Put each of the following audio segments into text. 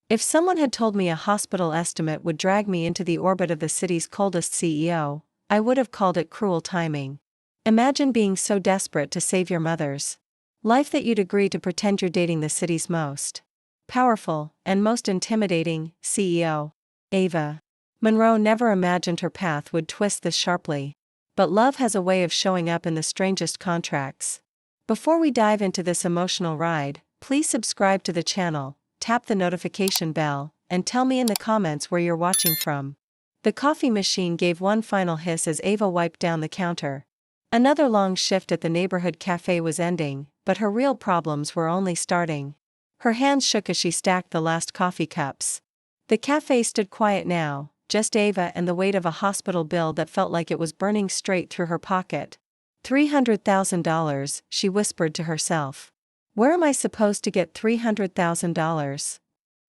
If someone had told me a hospital estimate would drag me into the orbit of the city's coldest CEO, I would have called it cruel timing. Imagine being so desperate to save your mother's life that you'd agree to pretend you're dating the city's most powerful and most intimidating CEO. Ava Monroe never imagined her path would twist this sharply. But love has a way of showing up in the strangest contracts. Before we dive into this emotional ride, please subscribe to the channel, tap the notification bell, and tell me in the comments where you're watching from. The coffee machine gave one final hiss as Ava wiped down the counter. Another long shift at the neighborhood cafe was ending, but her real problems were only starting. Her hands shook as she stacked the last coffee cups. The cafe stood quiet now, just Ava and the weight of a hospital bill that felt like it was burning straight through her pocket. $300,000, she whispered to herself. Where am I supposed to get $300,000?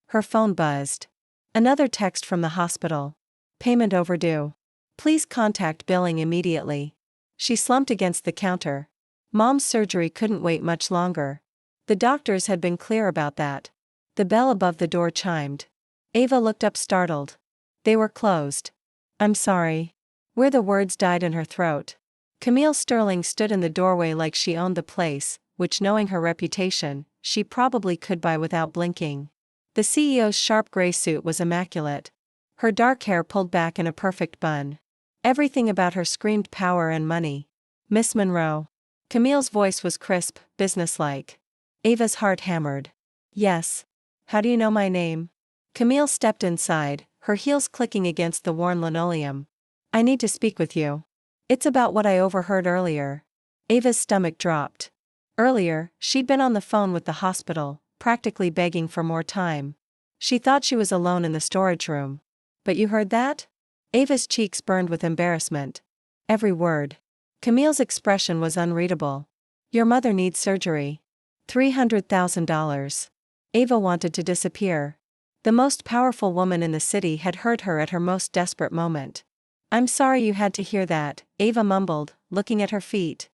Her phone buzzed. Another text from the hospital. Payment overdue. Please contact billing immediately. She slumped against the counter. Mom's surgery couldn't wait much longer. The doctors had been clear about that. The bell above the door chimed. Ava looked up startled. They were closed. I'm sorry. Where the words died in her throat. Camille Sterling stood in the doorway like she owned the place, which, knowing her reputation, she probably could buy without blinking. The CEO's sharp gray suit was immaculate. Her dark hair pulled back in a perfect bun. Everything about her screamed power and money. Miss Monroe. Camille's voice was crisp, businesslike. Ava's heart hammered. Yes. How do you know my name? Camille stepped inside, her heels clicking against the worn linoleum. I need to speak with you. It's about what I overheard earlier. Ava's stomach dropped. Earlier, she'd been on the phone with the hospital, practically begging for more time. She thought she was alone in the storage room. But you heard that? Ava's cheeks burned with embarrassment. Every word. Camille's expression was unreadable. Your mother needs surgery. $300,000. Ava wanted to disappear. The most powerful woman in the city had heard her at her most desperate moment. I'm sorry you had to hear that, Ava mumbled, looking at her feet.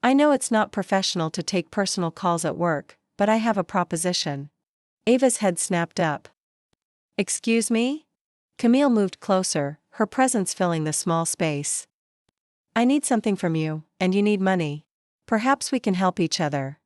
I know it's not professional to take personal calls at work, but I have a proposition. Ava's head snapped up. Excuse me? Camille moved closer, her presence filling the small space. I need something from you, and you need money. Perhaps we can help each other.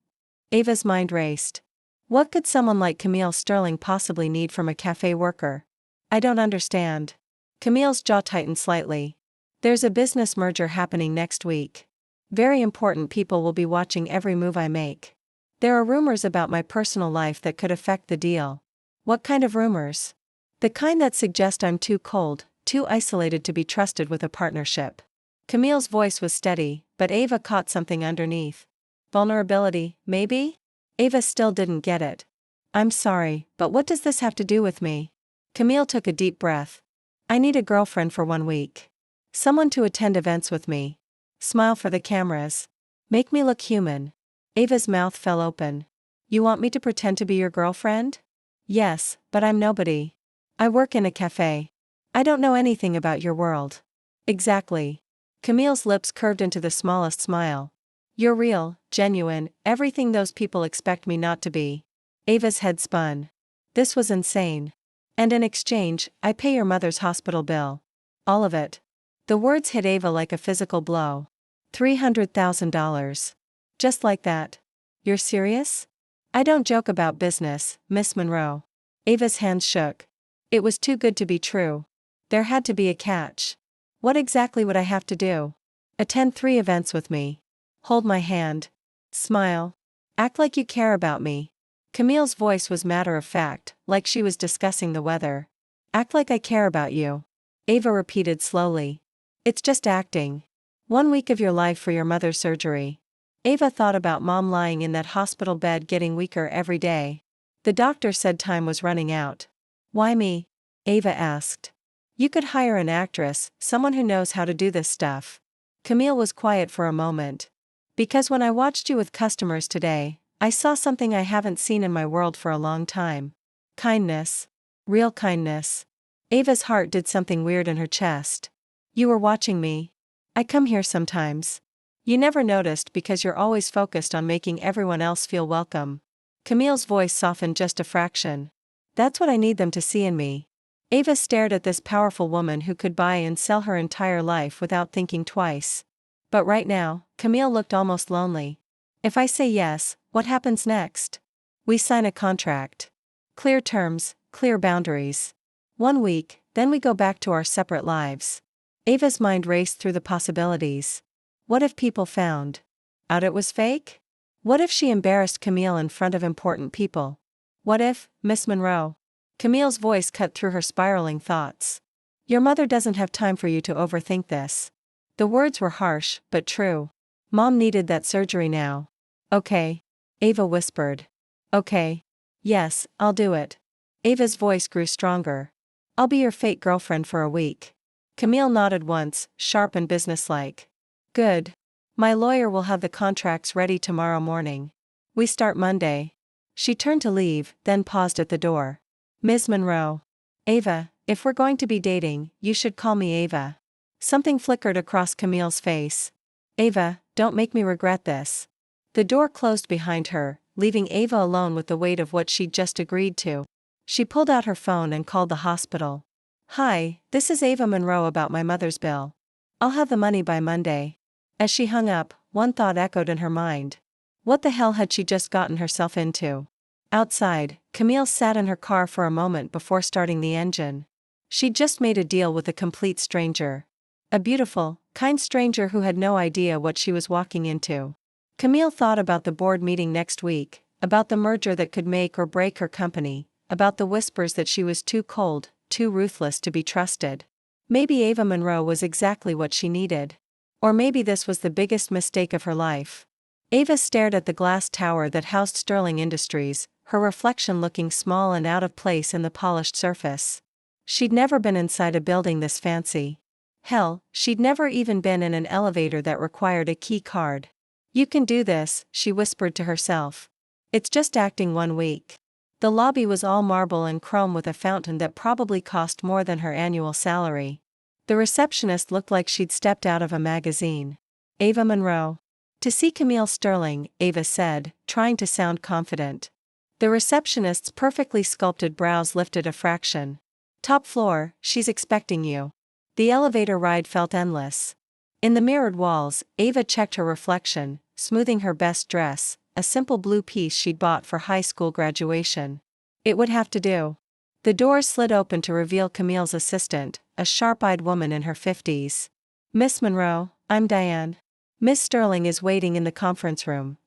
Ava's mind raced. What could someone like Camille Sterling possibly need from a cafe worker? I don't understand. Camille's jaw tightened slightly. There's a business merger happening next week. Very important people will be watching every move I make. There are rumors about my personal life that could affect the deal. What kind of rumors? The kind that suggest I'm too cold, too isolated to be trusted with a partnership. Camille's voice was steady, but Ava caught something underneath. Vulnerability, maybe? Ava still didn't get it. I'm sorry, but what does this have to do with me? Camille took a deep breath. I need a girlfriend for 1 week. Someone to attend events with me. Smile for the cameras. Make me look human. Ava's mouth fell open. You want me to pretend to be your girlfriend? Yes, but I'm nobody. I work in a cafe. I don't know anything about your world. Exactly. Camille's lips curved into the smallest smile. You're real, genuine, everything those people expect me not to be. Ava's head spun. This was insane. And in exchange, I pay your mother's hospital bill. All of it. The words hit Ava like a physical blow. $300,000. Just like that. You're serious? I don't joke about business, Miss Monroe. Ava's hands shook. It was too good to be true. There had to be a catch. What exactly would I have to do? Attend 3 events with me. Hold my hand. Smile. Act like you care about me. Camille's voice was matter-of-fact, like she was discussing the weather. Act like I care about you. Ava repeated slowly. It's just acting. 1 week of your life for your mother's surgery. Ava thought about Mom lying in that hospital bed getting weaker every day. The doctor said time was running out. Why me? Ava asked. You could hire an actress, someone who knows how to do this stuff. Camille was quiet for a moment. Because when I watched you with customers today, I saw something I haven't seen in my world for a long time. Kindness. Real kindness. Ava's heart did something weird in her chest. You were watching me. I come here sometimes. You never noticed because you're always focused on making everyone else feel welcome. Camille's voice softened just a fraction. That's what I need them to see in me. Ava stared at this powerful woman who could buy and sell her entire life without thinking twice. But right now, Camille looked almost lonely. If I say yes, what happens next? We sign a contract. Clear terms, clear boundaries. 1 week, then we go back to our separate lives. Ava's mind raced through the possibilities. What if people found out it was fake? What if she embarrassed Camille in front of important people? What if, Miss Monroe? Camille's voice cut through her spiraling thoughts. Your mother doesn't have time for you to overthink this. The words were harsh, but true. Mom needed that surgery now. Okay. Ava whispered. Okay. Yes, I'll do it. Ava's voice grew stronger. I'll be your fake girlfriend for a week. Camille nodded once, sharp and businesslike. Good. My lawyer will have the contracts ready tomorrow morning. We start Monday. She turned to leave, then paused at the door. Ms. Monroe. Ava, if we're going to be dating, you should call me Ava. Something flickered across Camille's face. Ava, don't make me regret this. The door closed behind her, leaving Ava alone with the weight of what she'd just agreed to. She pulled out her phone and called the hospital. Hi, this is Ava Monroe about my mother's bill. I'll have the money by Monday. As she hung up, one thought echoed in her mind. What the hell had she just gotten herself into? Outside, Camille sat in her car for a moment before starting the engine. She'd just made a deal with a complete stranger. A beautiful, kind stranger who had no idea what she was walking into. Camille thought about the board meeting next week, about the merger that could make or break her company, about the whispers that she was too cold, too ruthless to be trusted. Maybe Ava Monroe was exactly what she needed. Or maybe this was the biggest mistake of her life. Ava stared at the glass tower that housed Sterling Industries, her reflection looking small and out of place in the polished surface. She'd never been inside a building this fancy. Hell, she'd never even been in an elevator that required a key card. You can do this, she whispered to herself. It's just acting 1 week. The lobby was all marble and chrome with a fountain that probably cost more than her annual salary. The receptionist looked like she'd stepped out of a magazine. Ava Monroe. To see Camille Sterling, Ava said, trying to sound confident. The receptionist's perfectly sculpted brows lifted a fraction. Top floor, she's expecting you. The elevator ride felt endless. In the mirrored walls, Ava checked her reflection, smoothing her best dress, a simple blue piece she'd bought for high school graduation. It would have to do. The doors slid open to reveal Camille's assistant, a sharp-eyed woman in her 50s. Miss Monroe, I'm Diane. Miss Sterling is waiting in the conference room.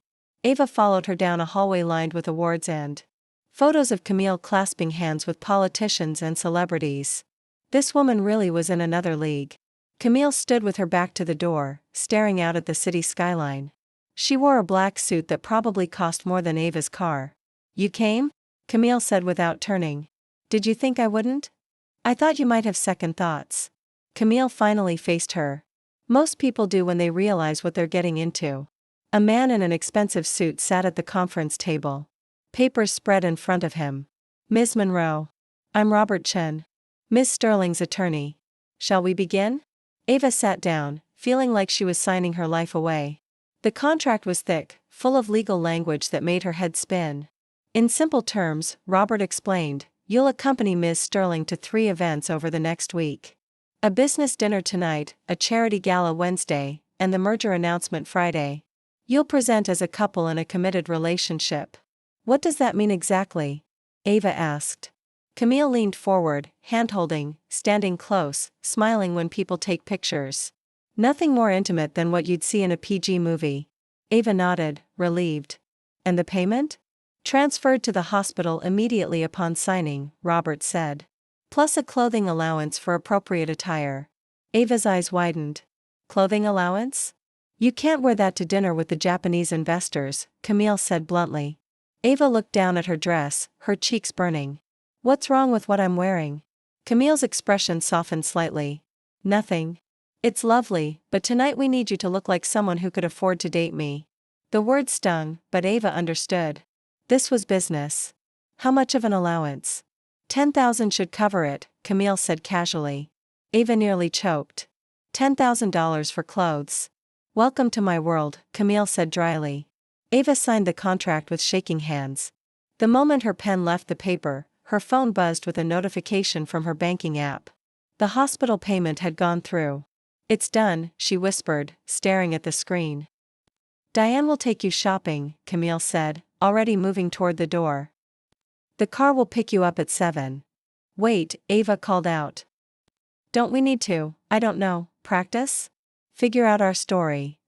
Ava followed her down a hallway lined with awards and photos of Camille clasping hands with politicians and celebrities. This woman really was in another league. Camille stood with her back to the door, staring out at the city skyline. She wore a black suit that probably cost more than Ava's car. You came? Camille said without turning. Did you think I wouldn't? I thought you might have second thoughts. Camille finally faced her. Most people do when they realize what they're getting into. A man in an expensive suit sat at the conference table. Papers spread in front of him. Ms. Monroe. I'm Robert Chen. Ms. Sterling's attorney. Shall we begin? Ava sat down, feeling like she was signing her life away. The contract was thick, full of legal language that made her head spin. In simple terms, Robert explained, you'll accompany Ms. Sterling to 3 events over the next week. A business dinner tonight, a charity gala Wednesday, and the merger announcement Friday. You'll present as a couple in a committed relationship. What does that mean exactly? Ava asked. Camille leaned forward, hand-holding, standing close, smiling when people take pictures. Nothing more intimate than what you'd see in a PG movie. Ava nodded, relieved. And the payment? Transferred to the hospital immediately upon signing, Robert said. Plus a clothing allowance for appropriate attire. Ava's eyes widened. Clothing allowance? You can't wear that to dinner with the Japanese investors, Camille said bluntly. Ava looked down at her dress, her cheeks burning. What's wrong with what I'm wearing? Camille's expression softened slightly. Nothing. It's lovely, but tonight we need you to look like someone who could afford to date me. The word stung, but Ava understood. This was business. How much of an allowance? 10,000 should cover it, Camille said casually. Ava nearly choked. $10,000 for clothes. Welcome to my world, Camille said dryly. Ava signed the contract with shaking hands. The moment her pen left the paper, her phone buzzed with a notification from her banking app. The hospital payment had gone through. "It's done," she whispered, staring at the screen. "Diane will take you shopping," Camille said, already moving toward the door. "The car will pick you up at 7. "Wait," Ava called out. "Don't we need to, I don't know, practice? Figure out our story?"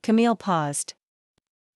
Camille paused.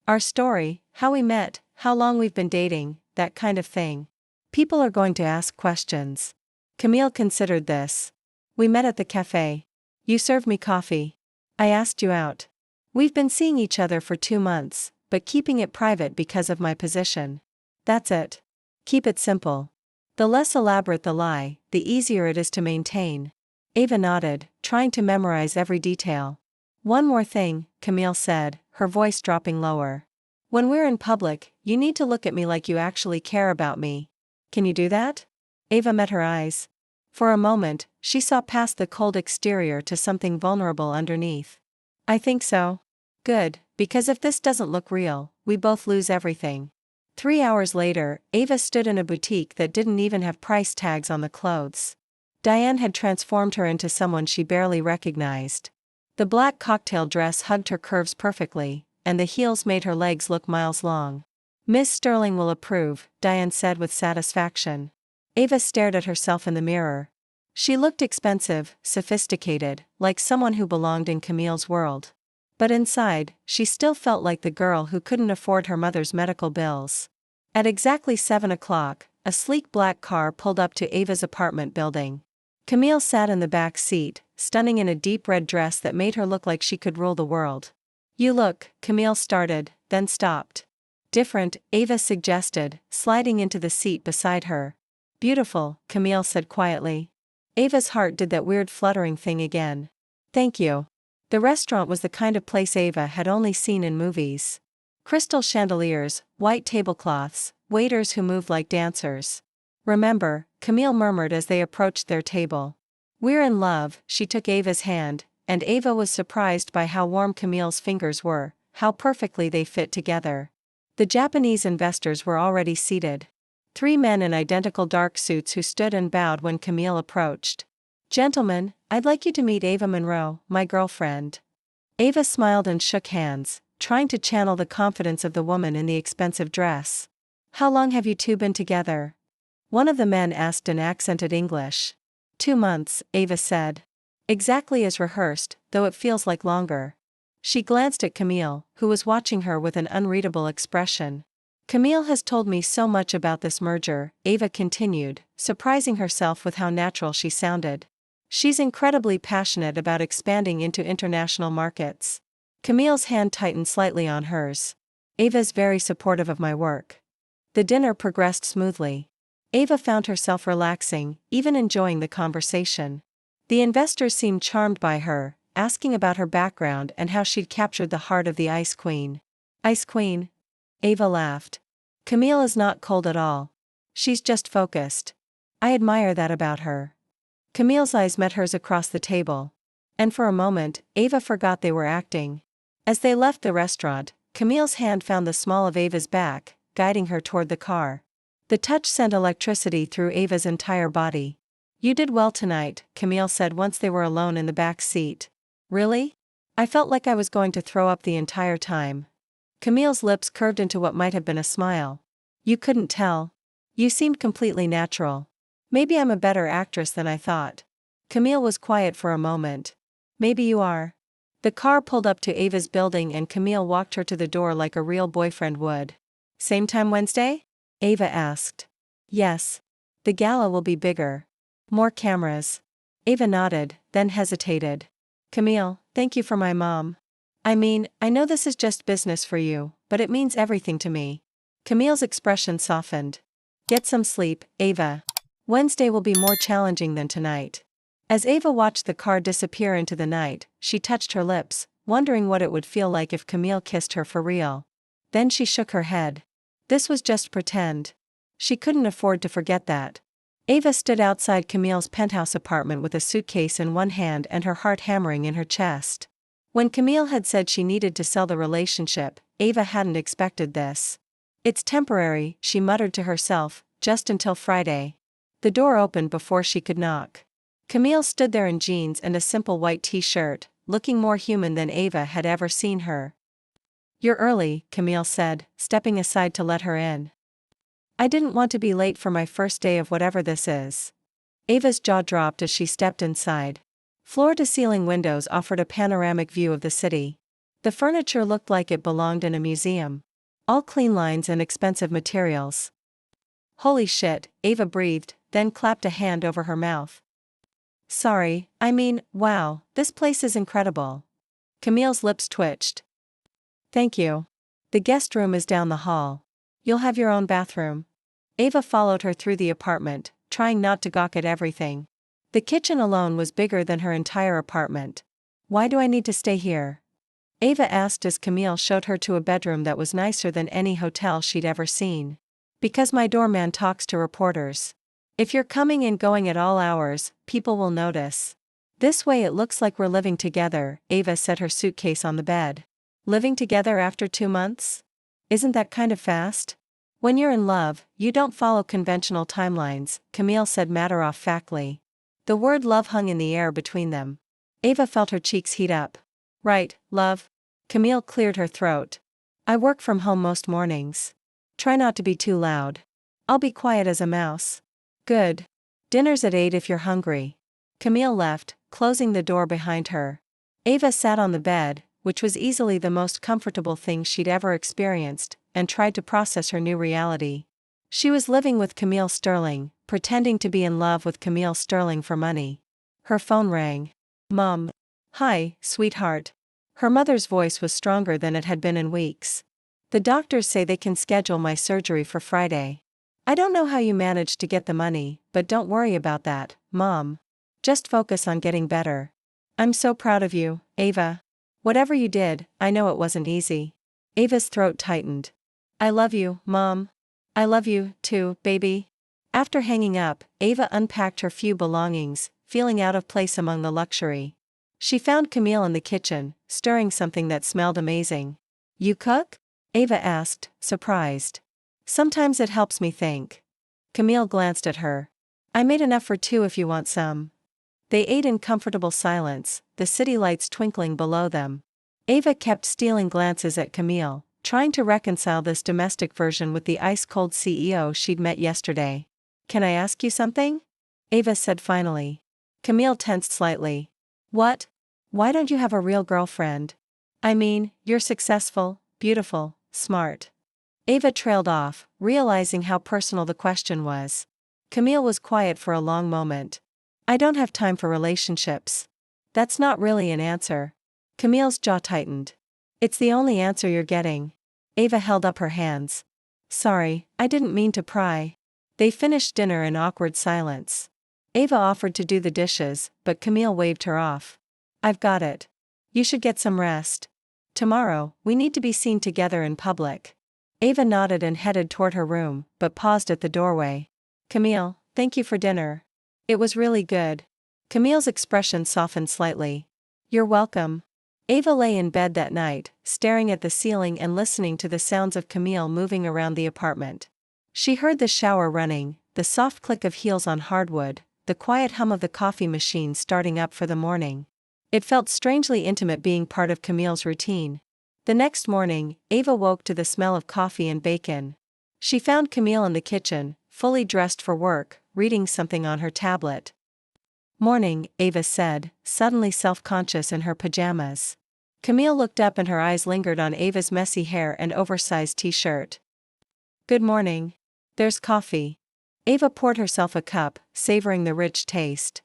"Our story, how we met, how long we've been dating, that kind of thing. People are going to ask questions." Camille considered this. "We met at the cafe. You served me coffee. I asked you out. We've been seeing each other for 2 months, but keeping it private because of my position. That's it. Keep it simple. The less elaborate the lie, the easier it is to maintain." Ava nodded, trying to memorize every detail. "One more thing," Camille said, her voice dropping lower. "When we're in public, you need to look at me like you actually care about me. Can you do that?" Ava met her eyes. For a moment, she saw past the cold exterior to something vulnerable underneath. "I think so." "Good, because if this doesn't look real, we both lose everything." 3 hours later, Ava stood in a boutique that didn't even have price tags on the clothes. Diane had transformed her into someone she barely recognized. The black cocktail dress hugged her curves perfectly, and the heels made her legs look miles long. "Miss Sterling will approve," Diane said with satisfaction. Ava stared at herself in the mirror. She looked expensive, sophisticated, like someone who belonged in Camille's world. But inside, she still felt like the girl who couldn't afford her mother's medical bills. At exactly 7 o'clock, a sleek black car pulled up to Ava's apartment building. Camille sat in the back seat, stunning in a deep red dress that made her look like she could rule the world. "You look," Camille started, then stopped. "Different," Ava suggested, sliding into the seat beside her. "Beautiful," Camille said quietly. Ava's heart did that weird fluttering thing again. "Thank you." The restaurant was the kind of place Ava had only seen in movies. Crystal chandeliers, white tablecloths, waiters who moved like dancers. "Remember," Camille murmured as they approached their table. "We're in love." She took Ava's hand, and Ava was surprised by how warm Camille's fingers were, how perfectly they fit together. The Japanese investors were already seated. 3 men in identical dark suits who stood and bowed when Camille approached. "Gentlemen, I'd like you to meet Ava Monroe, my girlfriend." Ava smiled and shook hands, trying to channel the confidence of the woman in the expensive dress. "How long have you two been together?" one of the men asked in accented English. 2 months, Ava said. "Exactly as rehearsed, though it feels like longer." She glanced at Camille, who was watching her with an unreadable expression. "Camille has told me so much about this merger," Ava continued, surprising herself with how natural she sounded. "She's incredibly passionate about expanding into international markets." Camille's hand tightened slightly on hers. "Ava's very supportive of my work." The dinner progressed smoothly. Ava found herself relaxing, even enjoying the conversation. The investors seemed charmed by her, asking about her background and how she'd captured the heart of the Ice Queen. "Ice Queen?" Ava laughed. "Camille is not cold at all. She's just focused. I admire that about her." Camille's eyes met hers across the table. And for a moment, Ava forgot they were acting. As they left the restaurant, Camille's hand found the small of Ava's back, guiding her toward the car. The touch sent electricity through Ava's entire body. "You did well tonight," Camille said once they were alone in the back seat. "Really? I felt like I was going to throw up the entire time." Camille's lips curved into what might have been a smile. "You couldn't tell. You seemed completely natural. Maybe I'm a better actress than I thought." Camille was quiet for a moment. "Maybe you are." The car pulled up to Ava's building and Camille walked her to the door like a real boyfriend would. "Same time Wednesday?" Ava asked. "Yes. The gala will be bigger. More cameras." Ava nodded, then hesitated. "Camille, thank you for my mom. I mean, I know this is just business for you, but it means everything to me." Camille's expression softened. "Get some sleep, Ava. Wednesday will be more challenging than tonight." As Ava watched the car disappear into the night, she touched her lips, wondering what it would feel like if Camille kissed her for real. Then she shook her head. This was just pretend. She couldn't afford to forget that. Ava stood outside Camille's penthouse apartment with a suitcase in one hand and her heart hammering in her chest. When Camille had said she needed to sell the relationship, Ava hadn't expected this. "It's temporary," she muttered to herself, just until Friday. The door opened before she could knock. Camille stood there in jeans and a simple white t-shirt, looking more human than Ava had ever seen her. "You're early," Camille said, stepping aside to let her in. "I didn't want to be late for my first day of whatever this is." Ava's jaw dropped as she stepped inside. Floor-to-ceiling windows offered a panoramic view of the city. The furniture looked like it belonged in a museum. All clean lines and expensive materials. "Holy shit," Ava breathed, then clapped a hand over her mouth. "Sorry, wow, this place is incredible." Camille's lips twitched. "Thank you. The guest room is down the hall. You'll have your own bathroom." Ava followed her through the apartment, trying not to gawk at everything. The kitchen alone was bigger than her entire apartment. "Why do I need to stay here?" Ava asked as Camille showed her to a bedroom that was nicer than any hotel she'd ever seen. "Because my doorman talks to reporters. If you're coming and going at all hours, people will notice. This way it looks like we're living together." Ava set her suitcase on the bed. "Living together after 2 months? Isn't that kind of fast?" "When you're in love, you don't follow conventional timelines," Camille said matter-of-factly. The word love hung in the air between them. Ava felt her cheeks heat up. "Right, love." Camille cleared her throat. "I work from home most mornings. Try not to be too loud." "I'll be quiet as a mouse." "Good. Dinner's at 8 if you're hungry." Camille left, closing the door behind her. Ava sat on the bed, which was easily the most comfortable thing she'd ever experienced, and tried to process her new reality. She was living with Camille Sterling, pretending to be in love with Camille Sterling for money. Her phone rang. "Mom." "Hi, sweetheart." Her mother's voice was stronger than it had been in weeks. "The doctors say they can schedule my surgery for Friday. I don't know how you managed to get the money, but don't worry about that, Mom. Just focus on getting better. I'm so proud of you, Ava. Whatever you did, I know it wasn't easy." Ava's throat tightened. "I love you, Mom." "I love you, too, baby." After hanging up, Ava unpacked her few belongings, feeling out of place among the luxury. She found Camille in the kitchen, stirring something that smelled amazing. "You cook?" Ava asked, surprised. "Sometimes it helps me think." Camille glanced at her. "I made enough for 2 if you want some." They ate in comfortable silence, the city lights twinkling below them. Ava kept stealing glances at Camille, trying to reconcile this domestic version with the ice-cold CEO she'd met yesterday. "Can I ask you something?" Ava said finally. Camille tensed slightly. "What? Why don't you have a real girlfriend? You're successful, beautiful, smart." Ava trailed off, realizing how personal the question was. Camille was quiet for a long moment. "I don't have time for relationships." "That's not really an answer." Camille's jaw tightened. "It's the only answer you're getting." Ava held up her hands. "Sorry, I didn't mean to pry." They finished dinner in awkward silence. Ava offered to do the dishes, but Camille waved her off. "I've got it. You should get some rest. Tomorrow, we need to be seen together in public." Ava nodded and headed toward her room, but paused at the doorway. "Camille, thank you for dinner. It was really good." Camille's expression softened slightly. "You're welcome." Ava lay in bed that night, staring at the ceiling and listening to the sounds of Camille moving around the apartment. She heard the shower running, the soft click of heels on hardwood, the quiet hum of the coffee machine starting up for the morning. It felt strangely intimate being part of Camille's routine. The next morning, Ava woke to the smell of coffee and bacon. She found Camille in the kitchen, fully dressed for work, reading something on her tablet. "Morning," Ava said, suddenly self-conscious in her pajamas. Camille looked up and her eyes lingered on Ava's messy hair and oversized t-shirt. "Good morning. There's coffee." Ava poured herself a cup, savoring the rich taste.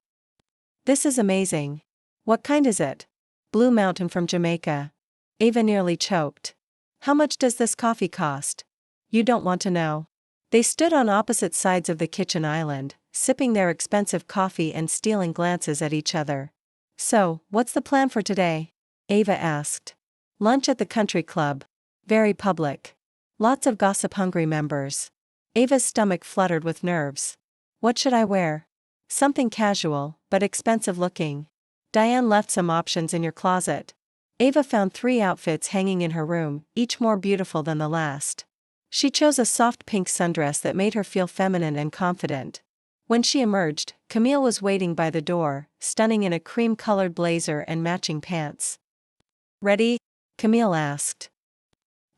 "This is amazing." "What kind is it?" "Blue Mountain from Jamaica." Ava nearly choked. "How much does this coffee cost?" "You don't want to know." They stood on opposite sides of the kitchen island, sipping their expensive coffee and stealing glances at each other. "So, what's the plan for today?" Ava asked. "Lunch at the country club. Very public. Lots of gossip-hungry members." Ava's stomach fluttered with nerves. "What should I wear?" "Something casual, but expensive-looking." Diane left some options in your closet. Ava found 3 outfits hanging in her room, each more beautiful than the last. She chose a soft pink sundress that made her feel feminine and confident. When she emerged, Camille was waiting by the door, stunning in a cream-colored blazer and matching pants. "Ready?" Camille asked.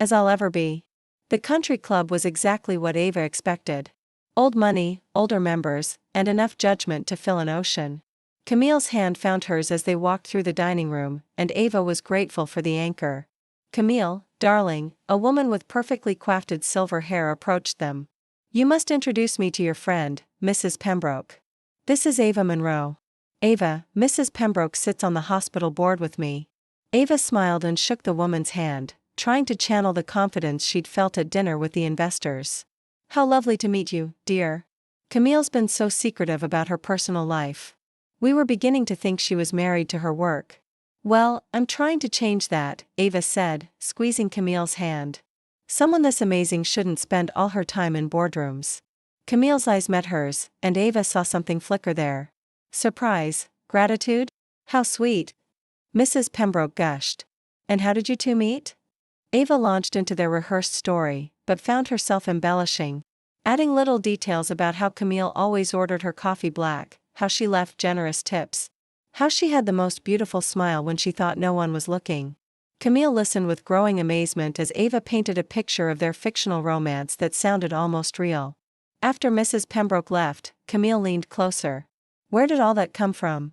"As I'll ever be." The country club was exactly what Ava expected. Old money, older members, and enough judgment to fill an ocean. Camille's hand found hers as they walked through the dining room, and Ava was grateful for the anchor. "Camille, darling," a woman with perfectly coiffed silver hair approached them. "You must introduce me to your friend, Mrs. Pembroke. This is Ava Monroe. Ava, Mrs. Pembroke sits on the hospital board with me." Ava smiled and shook the woman's hand, trying to channel the confidence she'd felt at dinner with the investors. "How lovely to meet you, dear." Camille's been so secretive about her personal life. We were beginning to think she was married to her work. "Well, I'm trying to change that," Ava said, squeezing Camille's hand. Someone this amazing shouldn't spend all her time in boardrooms. Camille's eyes met hers, and Ava saw something flicker there. Surprise, gratitude? How sweet. Mrs. Pembroke gushed. "And how did you two meet?" Ava launched into their rehearsed story, but found herself embellishing, adding little details about how Camille always ordered her coffee black, how she left generous tips, how she had the most beautiful smile when she thought no one was looking. Camille listened with growing amazement as Ava painted a picture of their fictional romance that sounded almost real. After Mrs. Pembroke left, Camille leaned closer. "Where did all that come from?"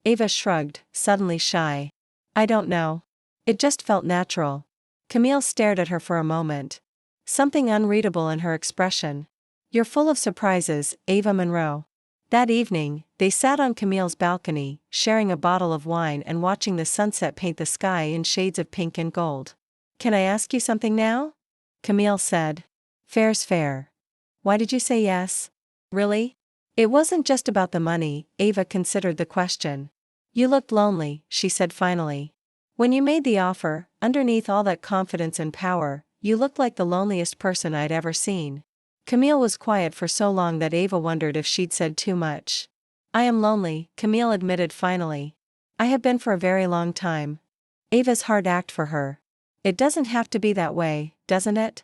Ava shrugged, suddenly shy. "I don't know. It just felt natural." Camille stared at her for a moment. Something unreadable in her expression. "You're full of surprises, Ava Monroe." That evening, they sat on Camille's balcony, sharing a bottle of wine and watching the sunset paint the sky in shades of pink and gold. "Can I ask you something now?" Camille said. "Fair's fair." "Why did you say yes?" "Really?" It wasn't just about the money, Ava considered the question. "You looked lonely," she said finally. "When you made the offer, underneath all that confidence and power, you looked like the loneliest person I'd ever seen." Camille was quiet for so long that Ava wondered if she'd said too much. "I am lonely," Camille admitted finally. "I have been for a very long time." Ava's heart ached for her. "It doesn't have to be that way, doesn't it?"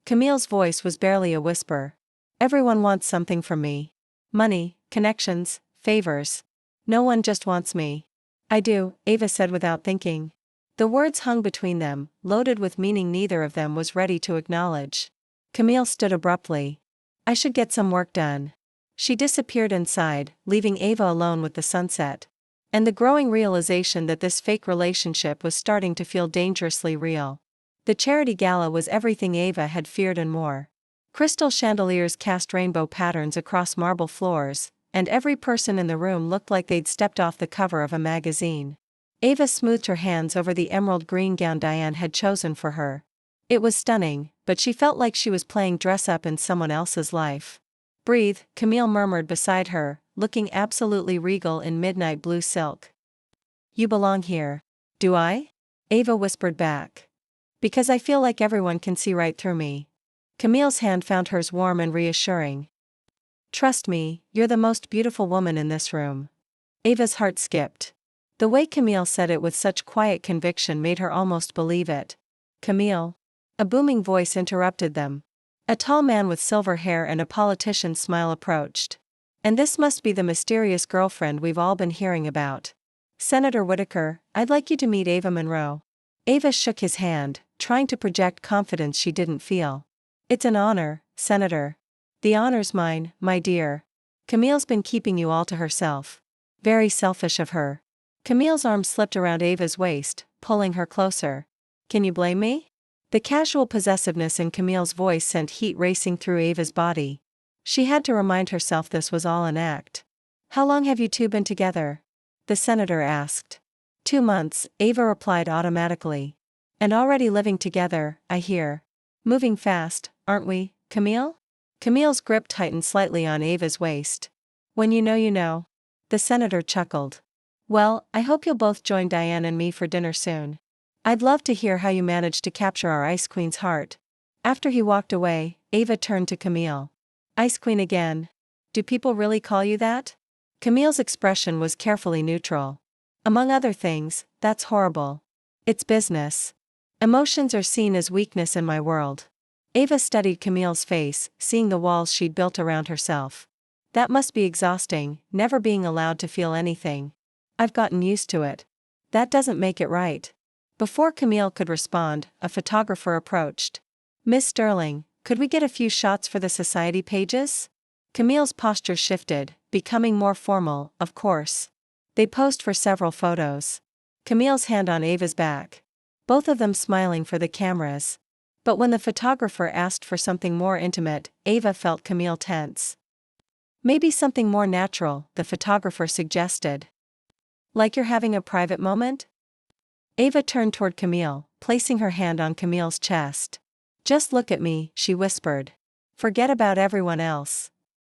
Camille's voice was barely a whisper. "Everyone wants something from me. Money, connections, favors. No one just wants me." "I do," Ava said without thinking. The words hung between them, loaded with meaning neither of them was ready to acknowledge. Camille stood abruptly. "I should get some work done." She disappeared inside, leaving Ava alone with the sunset. And the growing realization that this fake relationship was starting to feel dangerously real. The charity gala was everything Ava had feared and more. Crystal chandeliers cast rainbow patterns across marble floors, and every person in the room looked like they'd stepped off the cover of a magazine. Ava smoothed her hands over the emerald green gown Diane had chosen for her. It was stunning, but she felt like she was playing dress-up in someone else's life. "Breathe," Camille murmured beside her, looking absolutely regal in midnight blue silk. "You belong here." "Do I?" Ava whispered back. "Because I feel like everyone can see right through me." Camille's hand found hers warm and reassuring. "Trust me, you're the most beautiful woman in this room." Ava's heart skipped. The way Camille said it with such quiet conviction made her almost believe it. "Camille?" A booming voice interrupted them. A tall man with silver hair and a politician's smile approached. "And this must be the mysterious girlfriend we've all been hearing about. Senator Whitaker, I'd like you to meet Ava Monroe." Ava shook his hand, trying to project confidence she didn't feel. "It's an honor, Senator." "The honor's mine, my dear. Camille's been keeping you all to herself." "Very selfish of her." Camille's arm slipped around Ava's waist, pulling her closer. "Can you blame me?" The casual possessiveness in Camille's voice sent heat racing through Ava's body. She had to remind herself this was all an act. "How long have you two been together?" the senator asked. 2 months, Ava replied automatically. "And already living together, I hear. Moving fast, aren't we, Camille?" Camille's grip tightened slightly on Ava's waist. "When you know you know." The senator chuckled. "Well, I hope you'll both join Diane and me for dinner soon. I'd love to hear how you managed to capture our Ice Queen's heart." After he walked away, Ava turned to Camille. "Ice Queen again. Do people really call you that?" Camille's expression was carefully neutral. "Among other things, that's horrible. It's business. Emotions are seen as weakness in my world." Ava studied Camille's face, seeing the walls she'd built around herself. That must be exhausting, never being allowed to feel anything. I've gotten used to it. That doesn't make it right. Before Camille could respond, a photographer approached. Miss Sterling, could we get a few shots for the society pages? Camille's posture shifted, becoming more formal, of course. They posed for several photos. Camille's hand on Ava's back. Both of them smiling for the cameras. But when the photographer asked for something more intimate, Ava felt Camille tense. Maybe something more natural, the photographer suggested. Like you're having a private moment? Ava turned toward Camille, placing her hand on Camille's chest. Just look at me, she whispered. Forget about everyone else.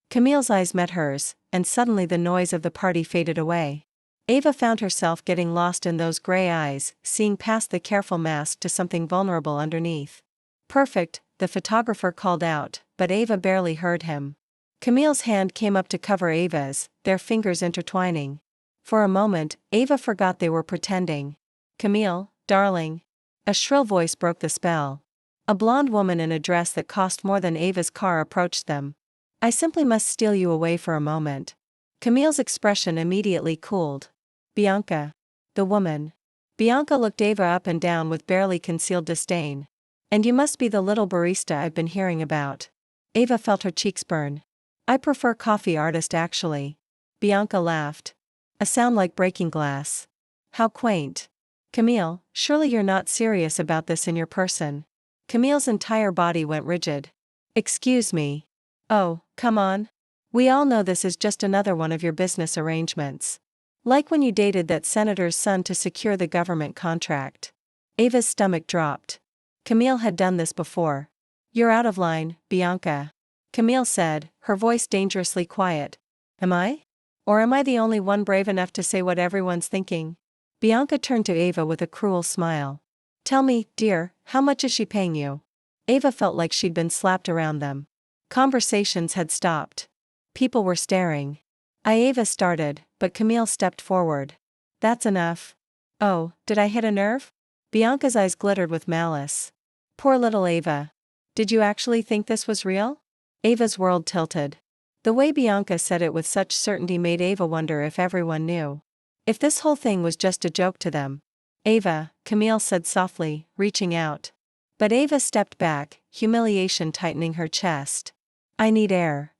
Camille's eyes met hers, and suddenly the noise of the party faded away. Ava found herself getting lost in those gray eyes, seeing past the careful mask to something vulnerable underneath. Perfect, the photographer called out, but Ava barely heard him. Camille's hand came up to cover Ava's, their fingers intertwining. For a moment, Ava forgot they were pretending. Camille, darling. A shrill voice broke the spell. A blonde woman in a dress that cost more than Ava's car approached them. I simply must steal you away for a moment. Camille's expression immediately cooled. Bianca. The woman. Bianca looked Ava up and down with barely concealed disdain. And you must be the little barista I've been hearing about. Ava felt her cheeks burn. I prefer coffee artist actually. Bianca laughed. A sound like breaking glass. How quaint. Camille, surely you're not serious about this in your person. Camille's entire body went rigid. Excuse me. Oh, come on. We all know this is just another one of your business arrangements. Like when you dated that senator's son to secure the government contract. Ava's stomach dropped. Camille had done this before. You're out of line, Bianca. Camille said, her voice dangerously quiet. Am I? Or am I the only one brave enough to say what everyone's thinking? Bianca turned to Ava with a cruel smile. Tell me, dear, how much is she paying you? Ava felt like she'd been slapped around them. Conversations had stopped. People were staring. Ava started, but Camille stepped forward. That's enough. Oh, did I hit a nerve? Bianca's eyes glittered with malice. Poor little Ava. Did you actually think this was real? Ava's world tilted. The way Bianca said it with such certainty made Ava wonder if everyone knew. If this whole thing was just a joke to them. Ava, Camille said softly, reaching out. But Ava stepped back, humiliation tightening her chest. I need air.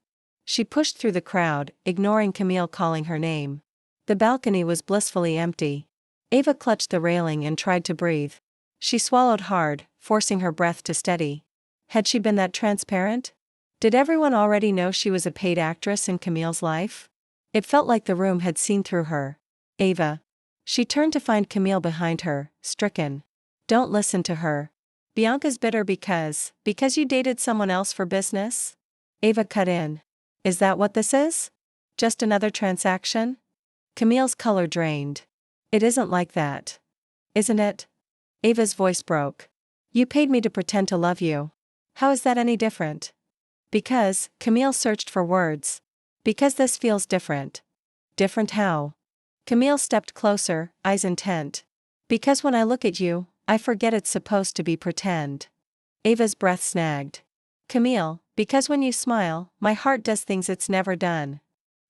She pushed through the crowd, ignoring Camille calling her name. The balcony was blissfully empty. Ava clutched the railing and tried to breathe. She swallowed hard, forcing her breath to steady. Had she been that transparent? Did everyone already know she was a paid actress in Camille's life? It felt like the room had seen through her. Ava. She turned to find Camille behind her, stricken. Don't listen to her. Bianca's bitter because you dated someone else for business? Ava cut in. Is that what this is? Just another transaction? Camille's color drained. It isn't like that. Isn't it? Ava's voice broke. You paid me to pretend to love you. How is that any different? Because, Camille searched for words. Because this feels different. Different how? Camille stepped closer, eyes intent. Because when I look at you, I forget it's supposed to be pretend. Ava's breath snagged. Camille, because when you smile, my heart does things it's never done.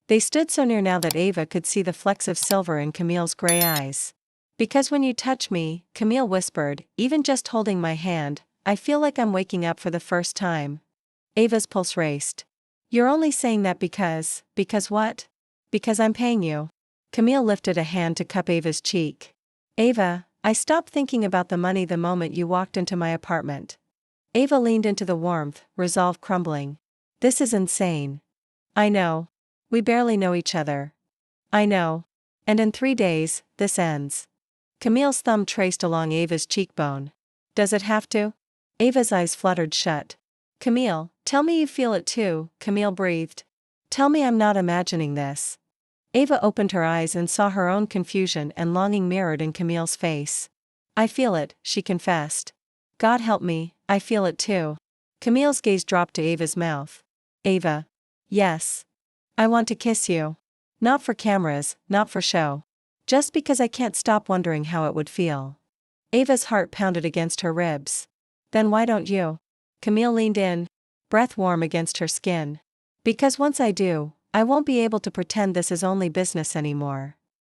They stood so near now that Ava could see the flecks of silver in Camille's gray eyes. Because when you touch me, Camille whispered, even just holding my hand, I feel like I'm waking up for the first time. Ava's pulse raced. You're only saying that because what? Because I'm paying you. Camille lifted a hand to cup Ava's cheek. Ava, I stopped thinking about the money the moment you walked into my apartment. Ava leaned into the warmth, resolve crumbling. This is insane. I know. We barely know each other. I know. And in 3 days, this ends. Camille's thumb traced along Ava's cheekbone. Does it have to? Ava's eyes fluttered shut. Camille, tell me you feel it too, Camille breathed. Tell me I'm not imagining this. Ava opened her eyes and saw her own confusion and longing mirrored in Camille's face. I feel it, she confessed. God help me, I feel it too. Camille's gaze dropped to Ava's mouth. Ava. Yes. I want to kiss you. Not for cameras, not for show. Just because I can't stop wondering how it would feel. Ava's heart pounded against her ribs. Then why don't you? Camille leaned in, breath warm against her skin. Because once I do, I won't be able to pretend this is only business anymore.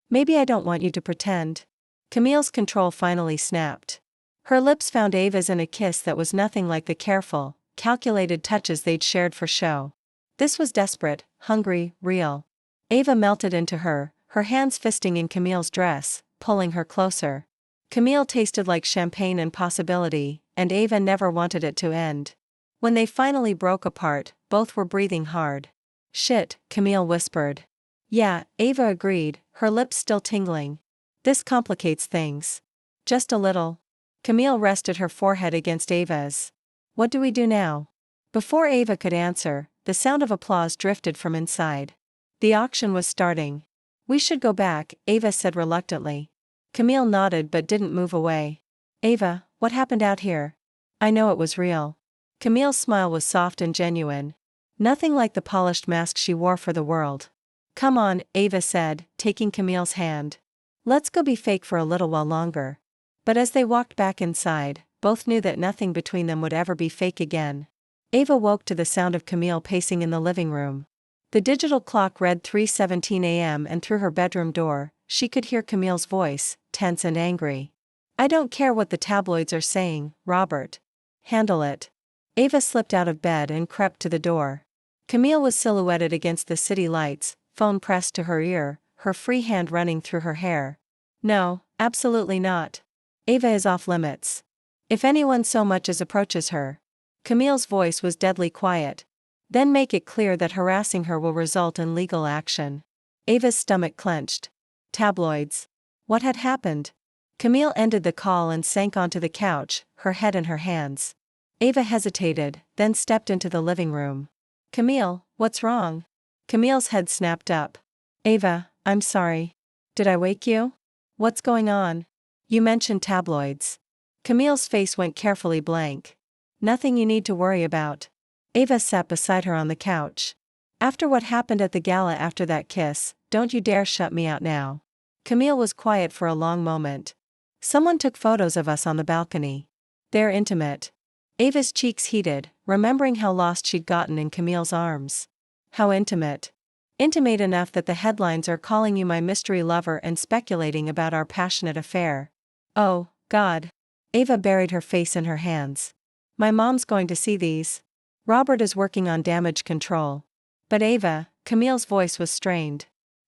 Maybe I don't want you to pretend. Camille's control finally snapped. Her lips found Ava's in a kiss that was nothing like the careful, calculated touches they'd shared for show. This was desperate, hungry, real. Ava melted into her hands fisting in Camille's dress, pulling her closer. Camille tasted like champagne and possibility, and Ava never wanted it to end. When they finally broke apart, both were breathing hard. Shit, Camille whispered. Yeah, Ava agreed, her lips still tingling. This complicates things. Just a little. Camille rested her forehead against Ava's. What do we do now? Before Ava could answer, the sound of applause drifted from inside. The auction was starting. We should go back, Ava said reluctantly. Camille nodded but didn't move away. Ava, what happened out here? I know it was real. Camille's smile was soft and genuine. Nothing like the polished mask she wore for the world. Come on, Ava said, taking Camille's hand. Let's go be fake for a little while longer. But as they walked back inside, both knew that nothing between them would ever be fake again. Ava woke to the sound of Camille pacing in the living room. The digital clock read 3:17 a.m. and through her bedroom door, she could hear Camille's voice, tense and angry. I don't care what the tabloids are saying, Robert. Handle it. Ava slipped out of bed and crept to the door. Camille was silhouetted against the city lights, phone pressed to her ear, her free hand running through her hair. No, absolutely not. Ava is off limits. If anyone so much as approaches her. Camille's voice was deadly quiet. Then make it clear that harassing her will result in legal action. Ava's stomach clenched. Tabloids. What had happened? Camille ended the call and sank onto the couch, her head in her hands. Ava hesitated, then stepped into the living room. Camille, what's wrong? Camille's head snapped up. Ava, I'm sorry. Did I wake you? What's going on? You mentioned tabloids. Camille's face went carefully blank. Nothing you need to worry about. Ava sat beside her on the couch. After what happened at the gala after that kiss, don't you dare shut me out now. Camille was quiet for a long moment. Someone took photos of us on the balcony. They're intimate. Ava's cheeks heated, remembering how lost she'd gotten in Camille's arms. How intimate. Intimate enough that the headlines are calling you my mystery lover and speculating about our passionate affair. Oh, God. Ava buried her face in her hands. My mom's going to see these. Robert is working on damage control. But Ava, Camille's voice was strained.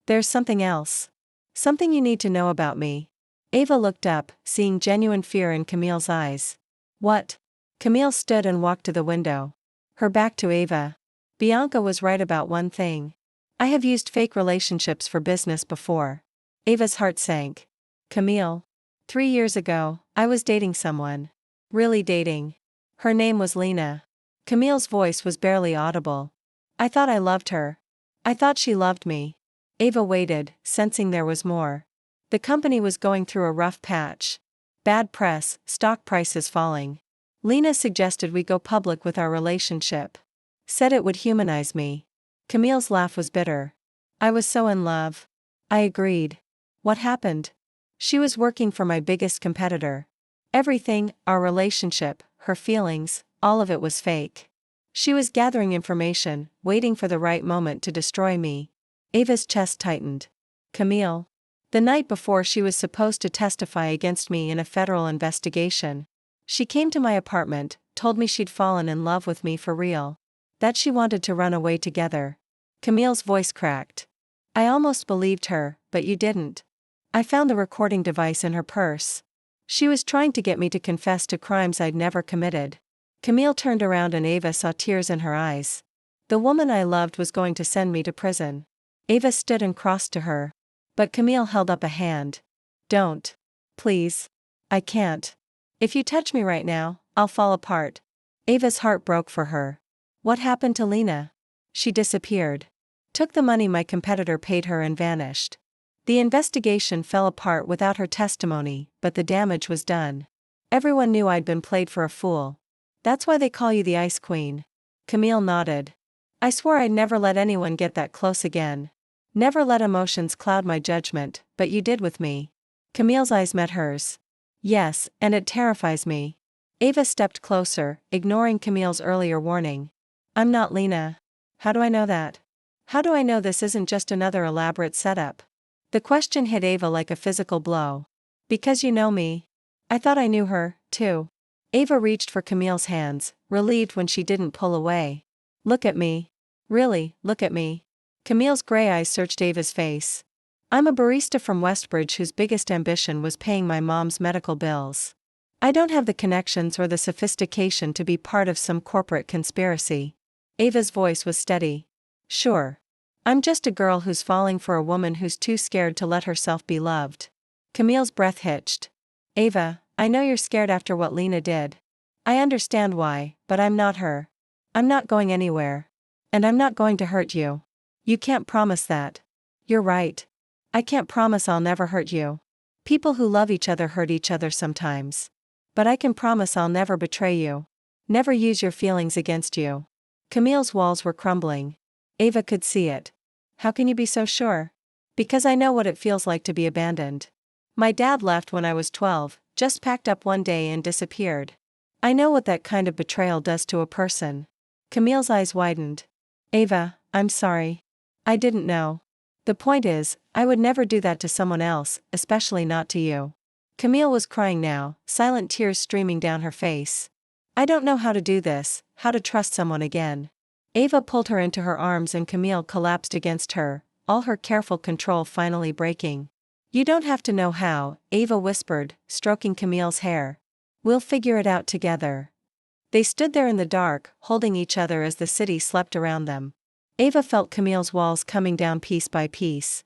There's something else. Something you need to know about me. Ava looked up, seeing genuine fear in Camille's eyes. What? Camille stood and walked to the window. Her back to Ava. Bianca was right about one thing. I have used fake relationships for business before. Ava's heart sank. Camille. 3 years ago, I was dating someone. Really dating. Her name was Lena. Camille's voice was barely audible. I thought I loved her. I thought she loved me. Ava waited, sensing there was more. The company was going through a rough patch. Bad press, stock prices falling. Lena suggested we go public with our relationship. Said it would humanize me. Camille's laugh was bitter. I was so in love. I agreed. What happened? She was working for my biggest competitor. Everything, our relationship, her feelings, all of it was fake. She was gathering information, waiting for the right moment to destroy me. Ava's chest tightened. Camille. The night before she was supposed to testify against me in a federal investigation. She came to my apartment, told me she'd fallen in love with me for real. That she wanted to run away together. Camille's voice cracked. I almost believed her, but you didn't. I found the recording device in her purse. She was trying to get me to confess to crimes I'd never committed. Camille turned around and Ava saw tears in her eyes. The woman I loved was going to send me to prison. Ava stood and crossed to her. But Camille held up a hand. Don't. Please. I can't. If you touch me right now, I'll fall apart. Ava's heart broke for her. What happened to Lena? She disappeared. Took the money my competitor paid her and vanished. The investigation fell apart without her testimony, but the damage was done. Everyone knew I'd been played for a fool. That's why they call you the Ice Queen. Camille nodded. I swore I'd never let anyone get that close again. Never let emotions cloud my judgment, but you did with me. Camille's eyes met hers. Yes, and it terrifies me. Ava stepped closer, ignoring Camille's earlier warning. I'm not Lena. How do I know that? How do I know this isn't just another elaborate setup? The question hit Ava like a physical blow. Because you know me. I thought I knew her, too. Ava reached for Camille's hands, relieved when she didn't pull away. Look at me. Really, look at me. Camille's gray eyes searched Ava's face. I'm a barista from Westbridge whose biggest ambition was paying my mom's medical bills. I don't have the connections or the sophistication to be part of some corporate conspiracy. Ava's voice was steady. Sure. I'm just a girl who's falling for a woman who's too scared to let herself be loved. Camille's breath hitched. Ava, I know you're scared after what Lena did. I understand why, but I'm not her. I'm not going anywhere. And I'm not going to hurt you. You can't promise that. You're right. I can't promise I'll never hurt you. People who love each other hurt each other sometimes. But I can promise I'll never betray you. Never use your feelings against you. Camille's walls were crumbling. Ava could see it. How can you be so sure? Because I know what it feels like to be abandoned. My dad left when I was 12, just packed up one day and disappeared. I know what that kind of betrayal does to a person. Camille's eyes widened. Ava, I'm sorry. I didn't know. The point is, I would never do that to someone else, especially not to you. Camille was crying now, silent tears streaming down her face. I don't know how to do this, how to trust someone again. Ava pulled her into her arms and Camille collapsed against her, all her careful control finally breaking. You don't have to know how, Ava whispered, stroking Camille's hair. We'll figure it out together. They stood there in the dark, holding each other as the city slept around them. Ava felt Camille's walls coming down piece by piece.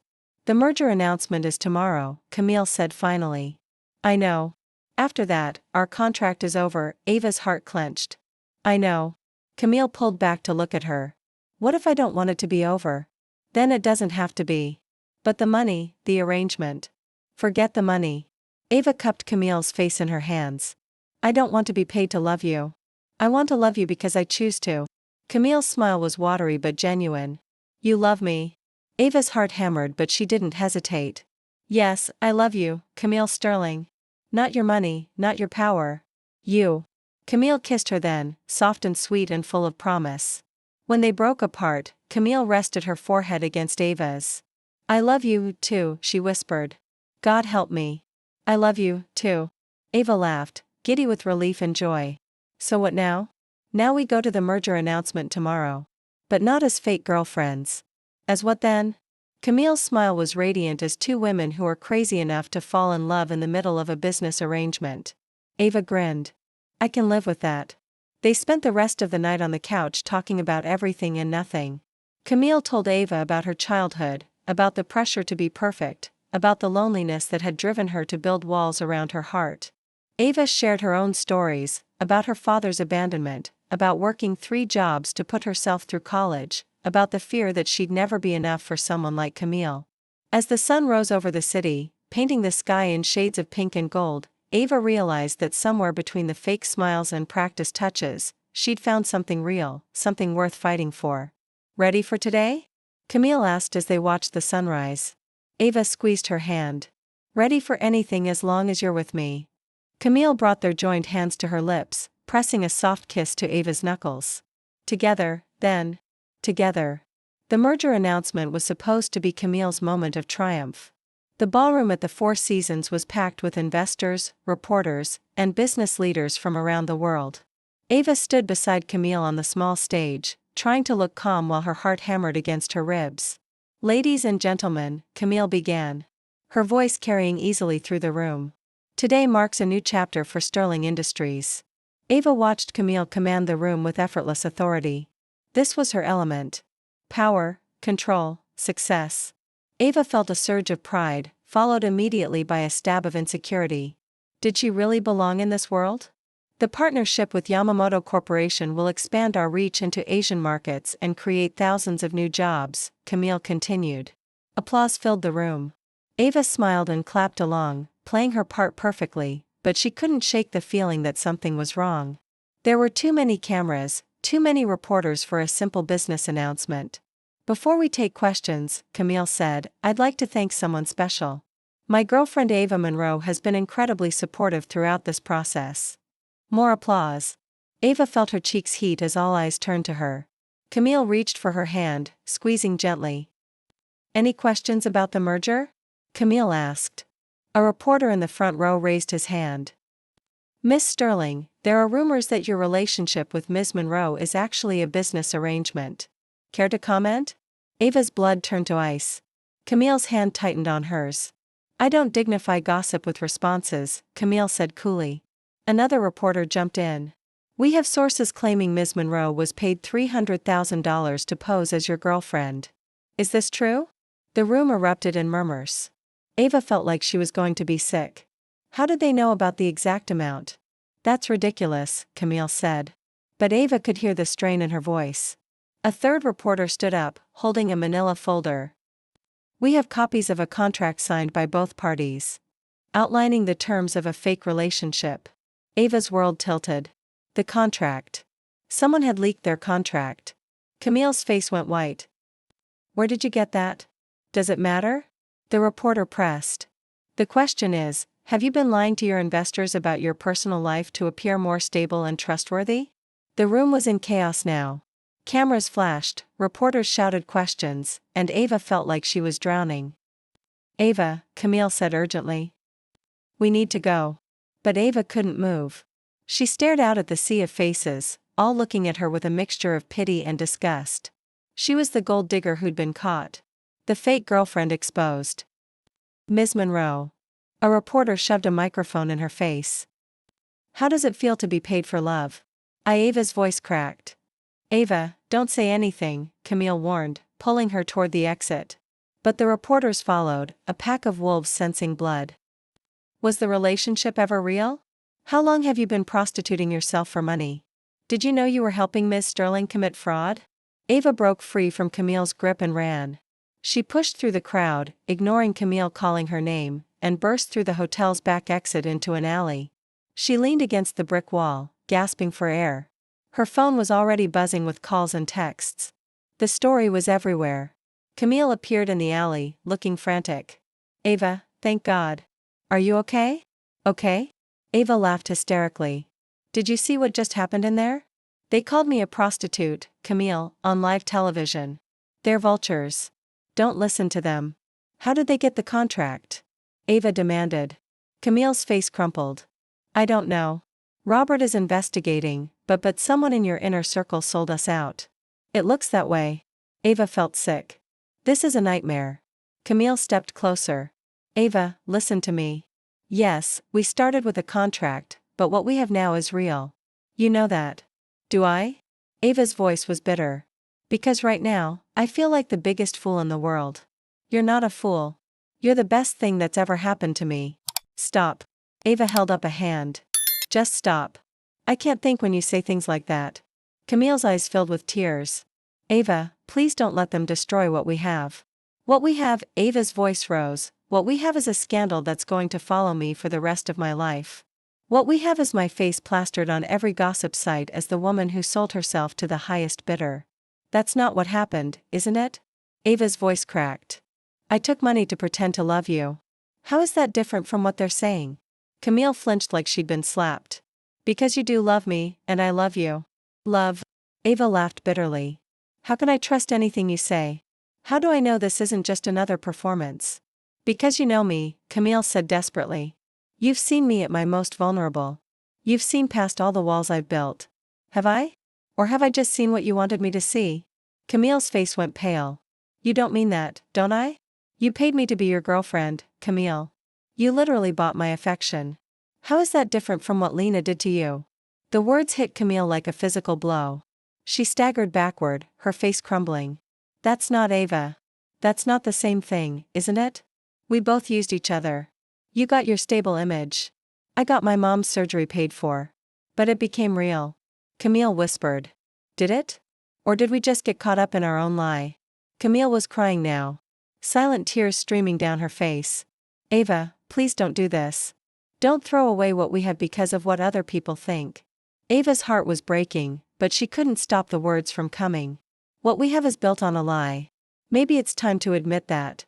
The merger announcement is tomorrow, Camille said finally. I know. After that, our contract is over, Ava's heart clenched. I know. Camille pulled back to look at her. What if I don't want it to be over? Then it doesn't have to be. But the money, the arrangement. Forget the money. Ava cupped Camille's face in her hands. I don't want to be paid to love you. I want to love you because I choose to. Camille's smile was watery but genuine. You love me. Ava's heart hammered but she didn't hesitate. Yes, I love you, Camille Sterling. Not your money, not your power. You. Camille kissed her then, soft and sweet and full of promise. When they broke apart, Camille rested her forehead against Ava's. I love you, too, she whispered. God help me. I love you, too. Ava laughed, giddy with relief and joy. So what now? Now we go to the merger announcement tomorrow. But not as fake girlfriends. As what then? Camille's smile was radiant as two women who were crazy enough to fall in love in the middle of a business arrangement. Ava grinned. I can live with that. They spent the rest of the night on the couch talking about everything and nothing. Camille told Ava about her childhood, about the pressure to be perfect, about the loneliness that had driven her to build walls around her heart. Ava shared her own stories, about her father's abandonment, about working 3 jobs to put herself through college, about the fear that she'd never be enough for someone like Camille. As the sun rose over the city, painting the sky in shades of pink and gold, Ava realized that somewhere between the fake smiles and practice touches, she'd found something real, something worth fighting for. Ready for today? Camille asked as they watched the sunrise. Ava squeezed her hand. Ready for anything as long as you're with me. Camille brought their joined hands to her lips, pressing a soft kiss to Ava's knuckles. Together, then. Together. The merger announcement was supposed to be Camille's moment of triumph. The ballroom at the Four Seasons was packed with investors, reporters, and business leaders from around the world. Ava stood beside Camille on the small stage, trying to look calm while her heart hammered against her ribs. Ladies and gentlemen, Camille began. Her voice carrying easily through the room. Today marks a new chapter for Sterling Industries. Ava watched Camille command the room with effortless authority. This was her element. Power, control, success. Ava felt a surge of pride, followed immediately by a stab of insecurity. Did she really belong in this world? The partnership with Yamamoto Corporation will expand our reach into Asian markets and create thousands of new jobs, Camille continued. Applause filled the room. Ava smiled and clapped along, playing her part perfectly, but she couldn't shake the feeling that something was wrong. There were too many cameras, too many reporters for a simple business announcement. Before we take questions, Camille said, I'd like to thank someone special. My girlfriend Ava Monroe has been incredibly supportive throughout this process. More applause. Ava felt her cheeks heat as all eyes turned to her. Camille reached for her hand, squeezing gently. Any questions about the merger? Camille asked. A reporter in the front row raised his hand. Miss Sterling, there are rumors that your relationship with Ms. Monroe is actually a business arrangement. Care to comment? Ava's blood turned to ice. Camille's hand tightened on hers. I don't dignify gossip with responses, Camille said coolly. Another reporter jumped in. We have sources claiming Ms. Monroe was paid $300,000 to pose as your girlfriend. Is this true? The room erupted in murmurs. Ava felt like she was going to be sick. How did they know about the exact amount? That's ridiculous, Camille said. But Ava could hear the strain in her voice. A third reporter stood up, holding a manila folder. We have copies of a contract signed by both parties, outlining the terms of a fake relationship. Ava's world tilted. The contract. Someone had leaked their contract. Camille's face went white. Where did you get that? Does it matter? The reporter pressed. The question is, have you been lying to your investors about your personal life to appear more stable and trustworthy? The room was in chaos now. Cameras flashed, reporters shouted questions, and Ava felt like she was drowning. Ava, Camille said urgently. We need to go. But Ava couldn't move. She stared out at the sea of faces, all looking at her with a mixture of pity and disgust. She was the gold digger who'd been caught. The fake girlfriend exposed. Ms. Monroe. A reporter shoved a microphone in her face. How does it feel to be paid for love? Ava's voice cracked. Ava, don't say anything, Camille warned, pulling her toward the exit. But the reporters followed, a pack of wolves sensing blood. Was the relationship ever real? How long have you been prostituting yourself for money? Did you know you were helping Ms. Sterling commit fraud? Ava broke free from Camille's grip and ran. She pushed through the crowd, ignoring Camille calling her name, and burst through the hotel's back exit into an alley. She leaned against the brick wall, gasping for air. Her phone was already buzzing with calls and texts. The story was everywhere. Camille appeared in the alley, looking frantic. Ava, thank God. Are you okay? Okay? Ava laughed hysterically. Did you see what just happened in there? They called me a prostitute, Camille, on live television. They're vultures. Don't listen to them. How did they get the contract? Ava demanded. Camille's face crumpled. I don't know. Robert is investigating, but someone in your inner circle sold us out. It looks that way. Ava felt sick. This is a nightmare. Camille stepped closer. Ava, listen to me. Yes, we started with a contract, but what we have now is real. You know that. Do I? Ava's voice was bitter. Because right now, I feel like the biggest fool in the world. You're not a fool. You're the best thing that's ever happened to me. Stop. Ava held up a hand. Just stop. I can't think when you say things like that. Camille's eyes filled with tears. Ava, please don't let them destroy what we have. What we have, Ava's voice rose, what we have is a scandal that's going to follow me for the rest of my life. What we have is my face plastered on every gossip site as the woman who sold herself to the highest bidder. That's not what happened, isn't it? Ava's voice cracked. I took money to pretend to love you. How is that different from what they're saying? Camille flinched like she'd been slapped. Because you do love me, and I love you. Love. Ava laughed bitterly. How can I trust anything you say? How do I know this isn't just another performance? Because you know me, Camille said desperately. You've seen me at my most vulnerable. You've seen past all the walls I've built. Have I? Or have I just seen what you wanted me to see? Camille's face went pale. You don't mean that, don't I? You paid me to be your girlfriend, Camille. You literally bought my affection. How is that different from what Lena did to you? The words hit Camille like a physical blow. She staggered backward, her face crumbling. That's not Ava. That's not the same thing, isn't it? We both used each other. You got your stable image. I got my mom's surgery paid for. But it became real. Camille whispered. Did it? Or did we just get caught up in our own lie? Camille was crying now. Silent tears streaming down her face. Ava, please don't do this. Don't throw away what we have because of what other people think. Ava's heart was breaking, but she couldn't stop the words from coming. What we have is built on a lie. Maybe it's time to admit that.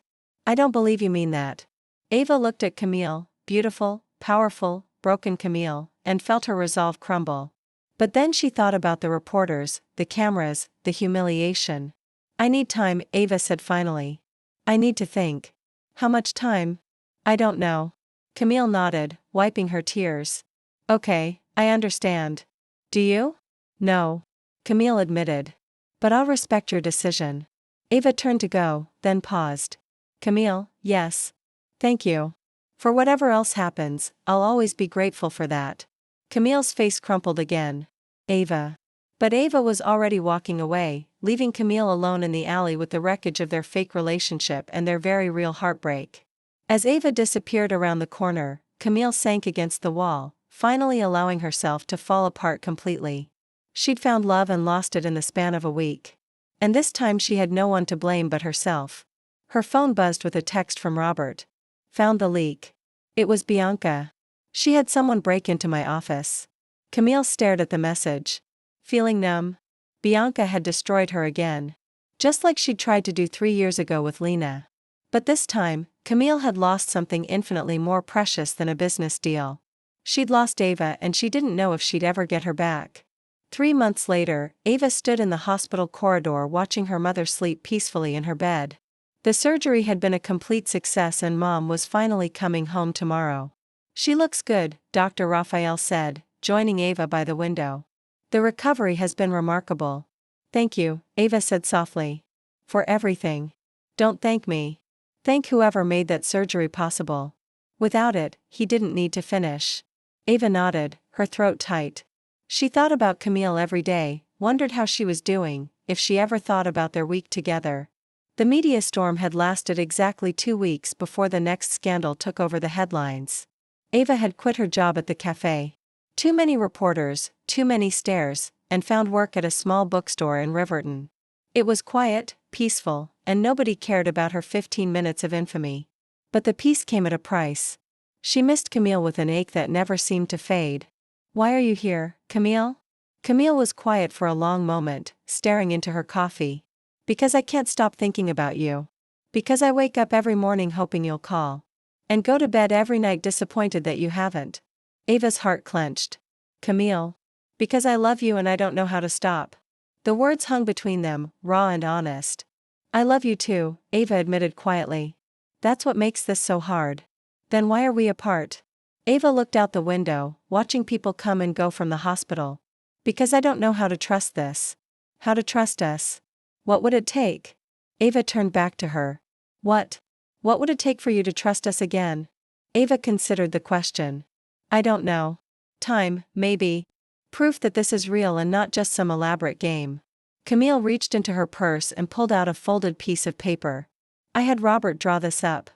I don't believe you mean that. Ava looked at Camille, beautiful, powerful, broken Camille, and felt her resolve crumble. But then she thought about the reporters, the cameras, the humiliation. I need time, Ava said finally. I need to think. How much time? I don't know. Camille nodded, wiping her tears. Okay, I understand. Do you? No. Camille admitted. But I'll respect your decision. Ava turned to go, then paused. Camille, yes. Thank you. For whatever else happens, I'll always be grateful for that. Camille's face crumpled again. Ava. But Ava was already walking away, leaving Camille alone in the alley with the wreckage of their fake relationship and their very real heartbreak. As Ava disappeared around the corner, Camille sank against the wall, finally allowing herself to fall apart completely. She'd found love and lost it in the span of a week. And this time she had no one to blame but herself. Her phone buzzed with a text from Robert. Found the leak. It was Bianca. She had someone break into my office. Camille stared at the message. Feeling numb? Bianca had destroyed her again. Just like she'd tried to do 3 years ago with Lena. But this time, Camille had lost something infinitely more precious than a business deal. She'd lost Ava and she didn't know if she'd ever get her back. 3 months later, Ava stood in the hospital corridor watching her mother sleep peacefully in her bed. The surgery had been a complete success and Mom was finally coming home tomorrow. She looks good, Dr. Raphael said, joining Ava by the window. The recovery has been remarkable. Thank you, Ava said softly. For everything. Don't thank me. Thank whoever made that surgery possible. Without it, he didn't need to finish. Ava nodded, her throat tight. She thought about Camille every day, wondered how she was doing, if she ever thought about their week together. The media storm had lasted exactly 2 weeks before the next scandal took over the headlines. Ava had quit her job at the cafe. Too many reporters, too many stares, and found work at a small bookstore in Riverton. It was quiet, peaceful, and nobody cared about her 15 minutes of infamy. But the peace came at a price. She missed Camille with an ache that never seemed to fade. Why are you here, Camille? Camille was quiet for a long moment, staring into her coffee. Because I can't stop thinking about you. Because I wake up every morning hoping you'll call. And go to bed every night disappointed that you haven't. Ava's heart clenched. Camille. Because I love you and I don't know how to stop. The words hung between them, raw and honest. I love you too, Ava admitted quietly. That's what makes this so hard. Then why are we apart? Ava looked out the window, watching people come and go from the hospital. Because I don't know how to trust this. How to trust us. What would it take? Ava turned back to her. What? What would it take for you to trust us again? Ava considered the question. I don't know. Time, maybe. Proof that this is real and not just some elaborate game. Camille reached into her purse and pulled out a folded piece of paper. I had Robert draw this up.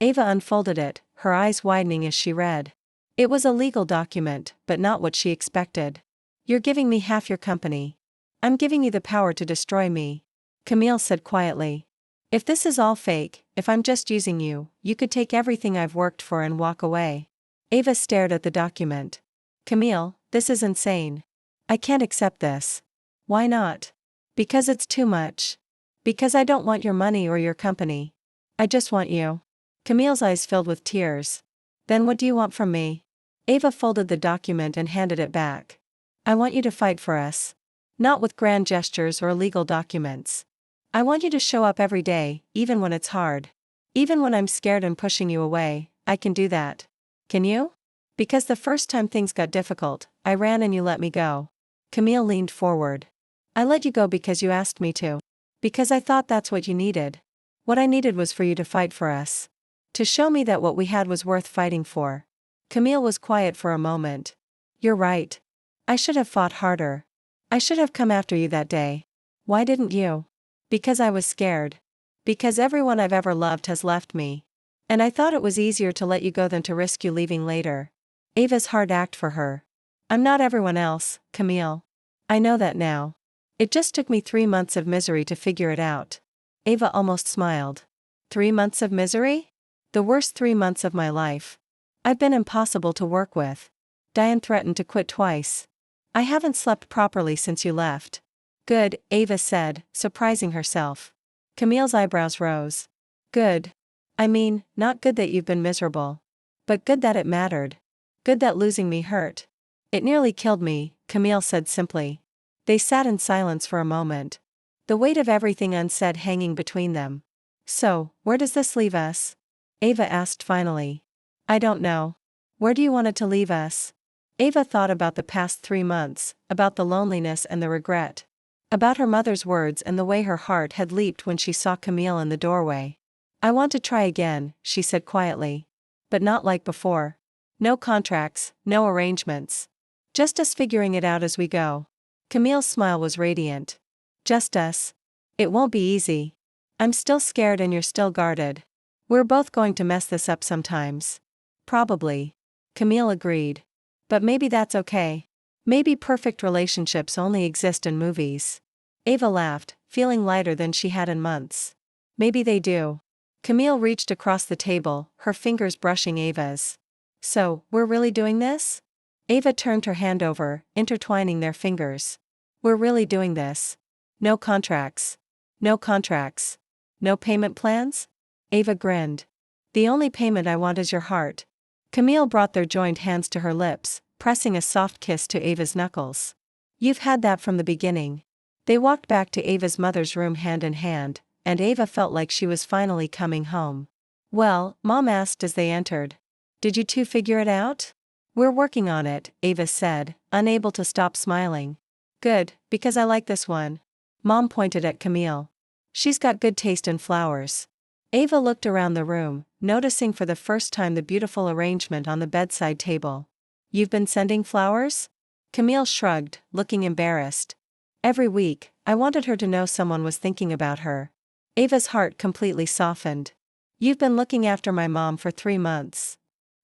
Ava unfolded it, her eyes widening as she read. It was a legal document, but not what she expected. You're giving me half your company. I'm giving you the power to destroy me. Camille said quietly. If this is all fake, if I'm just using you, you could take everything I've worked for and walk away. Ava stared at the document. Camille, this is insane. I can't accept this. Why not? Because it's too much. Because I don't want your money or your company. I just want you. Camille's eyes filled with tears. Then what do you want from me? Ava folded the document and handed it back. I want you to fight for us. Not with grand gestures or legal documents. I want you to show up every day, even when it's hard. Even when I'm scared and pushing you away, I can do that. Can you? Because the first time things got difficult, I ran and you let me go. Camille leaned forward. I let you go because you asked me to. Because I thought that's what you needed. What I needed was for you to fight for us. To show me that what we had was worth fighting for. Camille was quiet for a moment. You're right. I should have fought harder. I should have come after you that day. Why didn't you? Because I was scared. Because everyone I've ever loved has left me. And I thought it was easier to let you go than to risk you leaving later. Ava's heart ached for her. I'm not everyone else, Camille. I know that now. It just took me 3 months of misery to figure it out. Ava almost smiled. 3 months of misery? The worst 3 months of my life. I've been impossible to work with. Diane threatened to quit twice. I haven't slept properly since you left. Good, Ava said, surprising herself. Camille's eyebrows rose. Good. I mean, not good that you've been miserable. But good that it mattered. Good that losing me hurt. It nearly killed me, Camille said simply. They sat in silence for a moment, the weight of everything unsaid hanging between them. So, where does this leave us? Ava asked finally. I don't know. Where do you want it to leave us? Ava thought about the past 3 months, about the loneliness and the regret. About her mother's words and the way her heart had leaped when she saw Camille in the doorway. I want to try again, she said quietly. But not like before. No contracts, no arrangements. Just us figuring it out as we go. Camille's smile was radiant. Just us. It won't be easy. I'm still scared and you're still guarded. We're both going to mess this up sometimes. Probably. Camille agreed. But maybe that's okay. Maybe perfect relationships only exist in movies. Ava laughed, feeling lighter than she had in months. Maybe they do. Camille reached across the table, her fingers brushing Ava's. So, we're really doing this? Ava turned her hand over, intertwining their fingers. We're really doing this. No contracts. No contracts. No payment plans? Ava grinned. The only payment I want is your heart. Camille brought their joined hands to her lips, pressing a soft kiss to Ava's knuckles. You've had that from the beginning. They walked back to Ava's mother's room hand in hand, and Ava felt like she was finally coming home. Well, Mom asked as they entered. Did you two figure it out? We're working on it, Ava said, unable to stop smiling. Good, because I like this one. Mom pointed at Camille. She's got good taste in flowers. Ava looked around the room, noticing for the first time the beautiful arrangement on the bedside table. You've been sending flowers? Camille shrugged, looking embarrassed. Every week, I wanted her to know someone was thinking about her. Ava's heart completely softened. You've been looking after my mom for 3 months.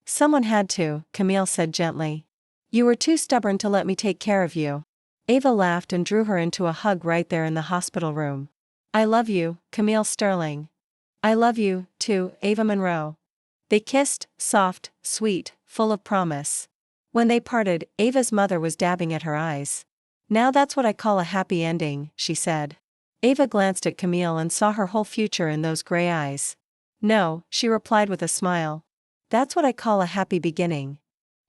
Someone had to, Camille said gently. You were too stubborn to let me take care of you. Ava laughed and drew her into a hug right there in the hospital room. I love you, Camille Sterling. I love you, too, Ava Monroe. They kissed, soft, sweet, full of promise. When they parted, Ava's mother was dabbing at her eyes. Now that's what I call a happy ending, she said. Ava glanced at Camille and saw her whole future in those gray eyes. No, she replied with a smile. That's what I call a happy beginning.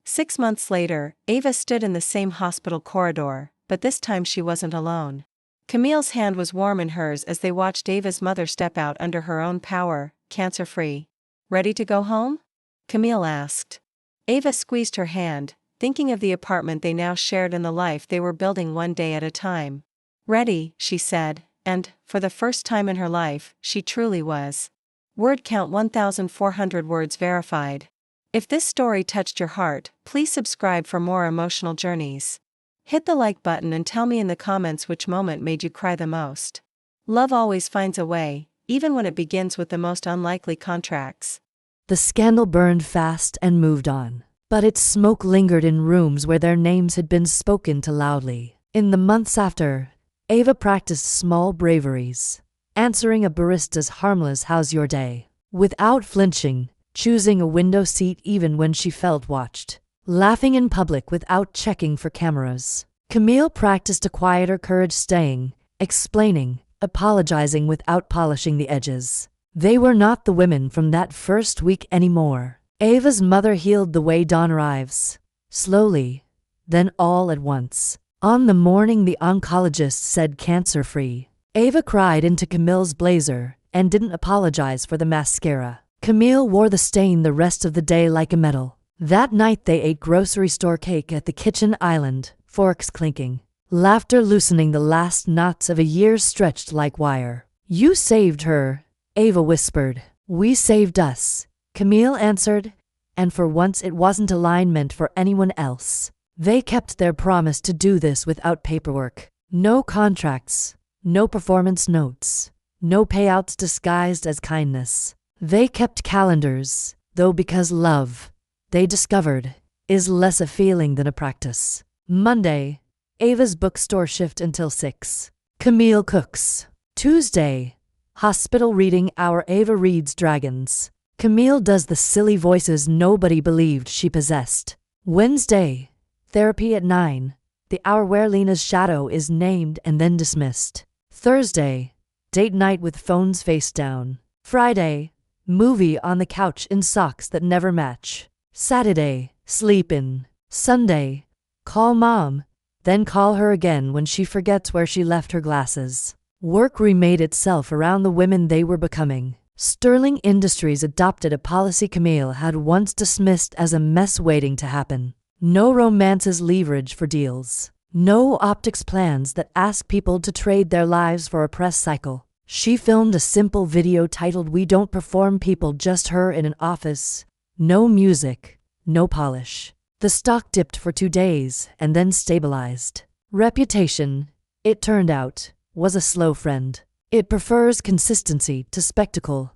6 months later, Ava stood in the same hospital corridor, but this time she wasn't alone. Camille's hand was warm in hers as they watched Ava's mother step out under her own power, cancer-free. Ready to go home? Camille asked. Ava squeezed her hand, thinking of the apartment they now shared and the life they were building one day at a time. Ready, she said, and, for the first time in her life, she truly was. Word count 1,400 words verified. If this story touched your heart, please subscribe for more emotional journeys. Hit the like button and tell me in the comments which moment made you cry the most. Love always finds a way, even when it begins with the most unlikely contracts. The scandal burned fast and moved on, but its smoke lingered in rooms where their names had been spoken to loudly. In the months after, Ava practiced small braveries, answering a barista's harmless "How's your day?" without flinching, choosing a window seat even when she felt watched, laughing in public without checking for cameras. Camille practiced a quieter courage, staying, explaining, apologizing without polishing the edges. They were not the women from that first week anymore. Ava's mother healed the way dawn arrives, slowly, then all at once. On the morning the oncologist said cancer-free, Ava cried into Camille's blazer and didn't apologize for the mascara. Camille wore the stain the rest of the day like a medal. That night they ate grocery store cake at the kitchen island, forks clinking, laughter loosening the last knots of a year stretched like wire. You saved her, Ava whispered. We saved us, Camille answered, and for once it wasn't a line meant for anyone else. They kept their promise to do this without paperwork. No contracts, no performance notes, no payouts disguised as kindness. They kept calendars, though, because love, they discovered, is less a feeling than a practice. Monday, Ava's bookstore shift until 6. Camille cooks. Tuesday, hospital reading hour. Ava reads dragons. Camille does the silly voices nobody believed she possessed. Wednesday, therapy at 9. The hour where Lena's shadow is named and then dismissed. Thursday, date night with phones face down. Friday, movie on the couch in socks that never match. Saturday, sleep in. Sunday, Call mom, then call her again when she forgets where she left her glasses. Work remade itself around the women they were becoming. Sterling Industries adopted a policy Camille had once dismissed as a mess waiting to happen. No romances leverage for deals. No optics plans that ask people to trade their lives for a press cycle. She filmed a simple video titled "We Don't Perform People," just her in an office. No music, no polish. The stock dipped for 2 days and then stabilized. Reputation, it turned out, was a slow friend. It prefers consistency to spectacle.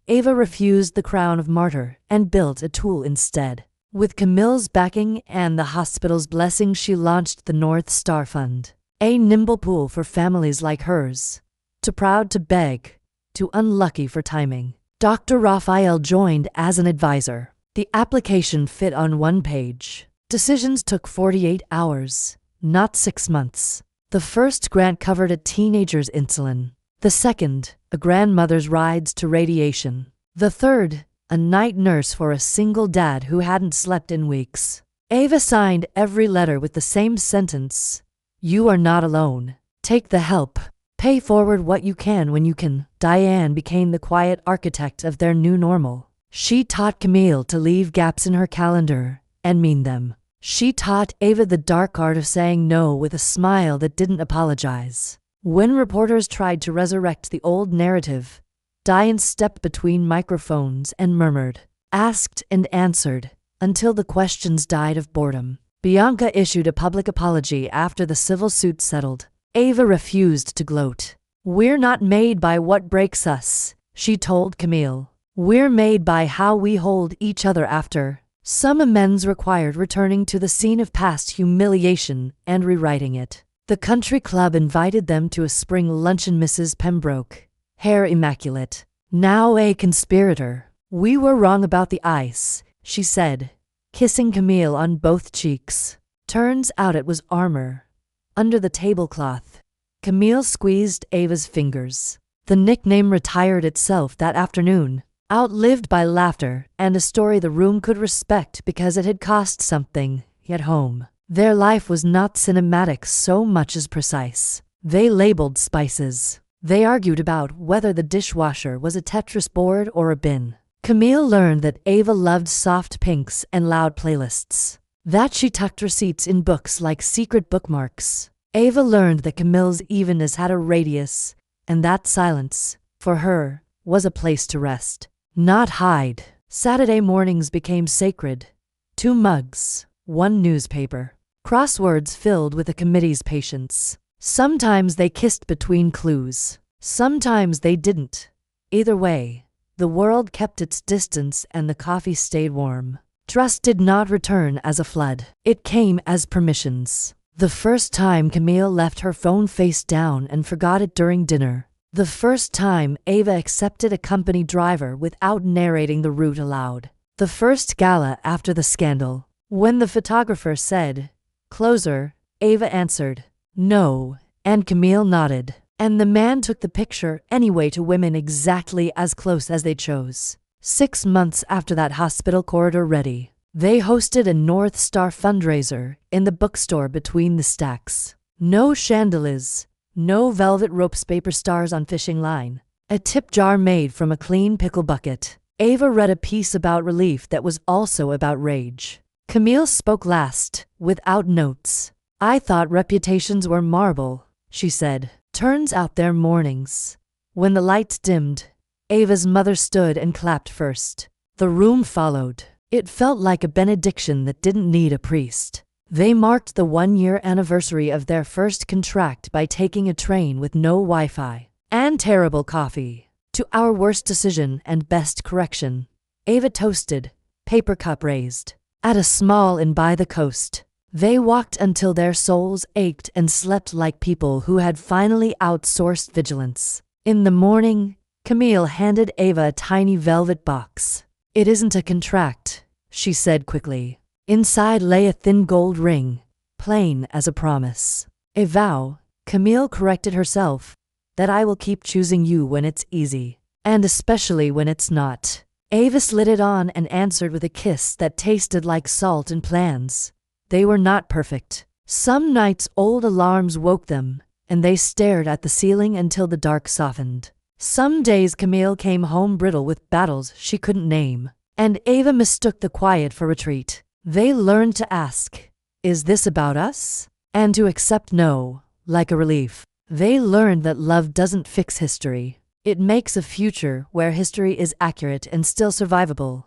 Ava refused the crown of martyr and built a tool instead. With Camille's backing and the hospital's blessing, she launched the North Star Fund, a nimble pool for families like hers. Too proud to beg, too unlucky for timing. Dr. Raphael joined as an advisor. The application fit on 1 page. Decisions took 48 hours, not 6 months. The first grant covered a teenager's insulin. The second, a grandmother's rides to radiation. The third, a night nurse for a single dad who hadn't slept in weeks. Ava signed every letter with the same sentence: "You are not alone. Take the help. Pay forward what you can when you can." Diane became the quiet architect of their new normal. She taught Camille to leave gaps in her calendar and mean them. She taught Ava the dark art of saying no with a smile that didn't apologize. When reporters tried to resurrect the old narrative, Diane stepped between microphones and murmured, asked and answered, until the questions died of boredom. Bianca issued a public apology after the civil suit settled. Ava refused to gloat. "We're not made by what breaks us," she told Camille. "We're made by how we hold each other after." Some amends required returning to the scene of past humiliation and rewriting it. The country club invited them to a spring luncheon. Mrs. Pembroke, hair immaculate, now a conspirator. "We were wrong about the ice," she said, kissing Camille on both cheeks. Turns out it was armor. Under the tablecloth. Camille squeezed Ava's fingers. The nickname retired itself that afternoon, outlived by laughter and a story the room could respect because it had cost something. At home, their life was not cinematic so much as precise. They labeled spices. They argued about whether the dishwasher was a Tetris board or a bin. Camille learned that Ava loved soft pinks and loud playlists. That she tucked receipts in books like secret bookmarks. Ava learned that Camille's evenness had a radius, and that silence, for her, was a place to rest, not hide. Saturday mornings became sacred. 2 mugs, 1 newspaper. Crosswords filled with the committee's patience. Sometimes they kissed between clues. Sometimes they didn't. Either way, the world kept its distance and the coffee stayed warm. Trust did not return as a flood. It came as permissions. The first time Camille left her phone face down and forgot it during dinner. The first time Ava accepted a company driver without narrating the route aloud. The first gala after the scandal. When the photographer said, "Closer," Ava answered, "No," and Camille nodded. And the man took the picture anyway to women exactly as close as they chose. 6 months after that hospital corridor ready, they hosted a North Star fundraiser in the bookstore between the stacks. No chandeliers, no velvet ropes, paper stars on fishing line. A tip jar made from a clean pickle bucket. Ava read a piece about relief that was also about rage. Camille spoke last, without notes. "I thought reputations were marble," she said. "Turns out they're mornings." When the lights dimmed, Ava's mother stood and clapped first. The room followed. It felt like a benediction that didn't need a priest. They marked the 1-year anniversary of their first contract by taking a train with no Wi-Fi and terrible coffee. "To our worst decision and best correction," Ava toasted, paper cup raised. At a small inn by the coast, they walked until their souls ached and slept like people who had finally outsourced vigilance. In the morning, Camille handed Ava a tiny velvet box. "It isn't a contract," she said quickly. Inside lay a thin gold ring, plain as a promise. "A vow," Camille corrected herself, "that I will keep choosing you when it's easy, and especially when it's not." Ava slid it on and answered with a kiss that tasted like salt and plans. They were not perfect. Some nights old alarms woke them, and they stared at the ceiling until the dark softened. Some days Camille came home brittle with battles she couldn't name, and Ava mistook the quiet for retreat. They learned to ask, "Is this about us?" and to accept no, like a relief. They learned that love doesn't fix history. It makes a future where history is accurate and still survivable.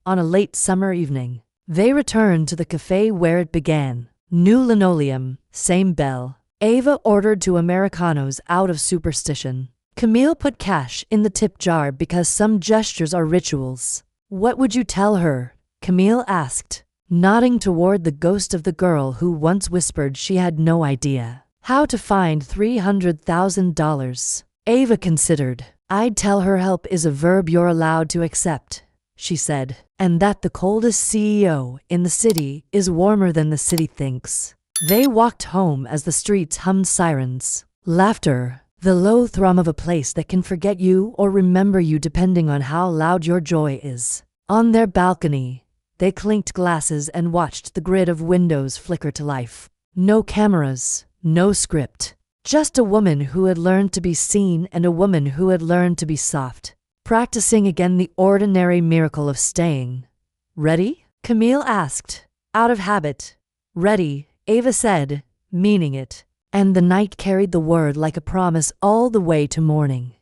On a late summer evening, they returned to the cafe where it began. New linoleum, same bell. Ava ordered 2 Americanos out of superstition. Camille put cash in the tip jar because some gestures are rituals. "What would you tell her?" Camille asked, nodding toward the ghost of the girl who once whispered she had no idea how to find $300,000. Ava considered. "I'd tell her help is a verb you're allowed to accept," she said, "and that the coldest CEO in the city is warmer than the city thinks." They walked home as the streets hummed sirens. Laughter, the low thrum of a place that can forget you or remember you depending on how loud your joy is. On their balcony, they clinked glasses and watched the grid of windows flicker to life. No cameras, no script. Just a woman who had learned to be seen and a woman who had learned to be soft. Practicing again the ordinary miracle of staying. "Ready?" Camille asked. Out of habit. "Ready," Ava said, meaning it. And the night carried the word like a promise all the way to morning.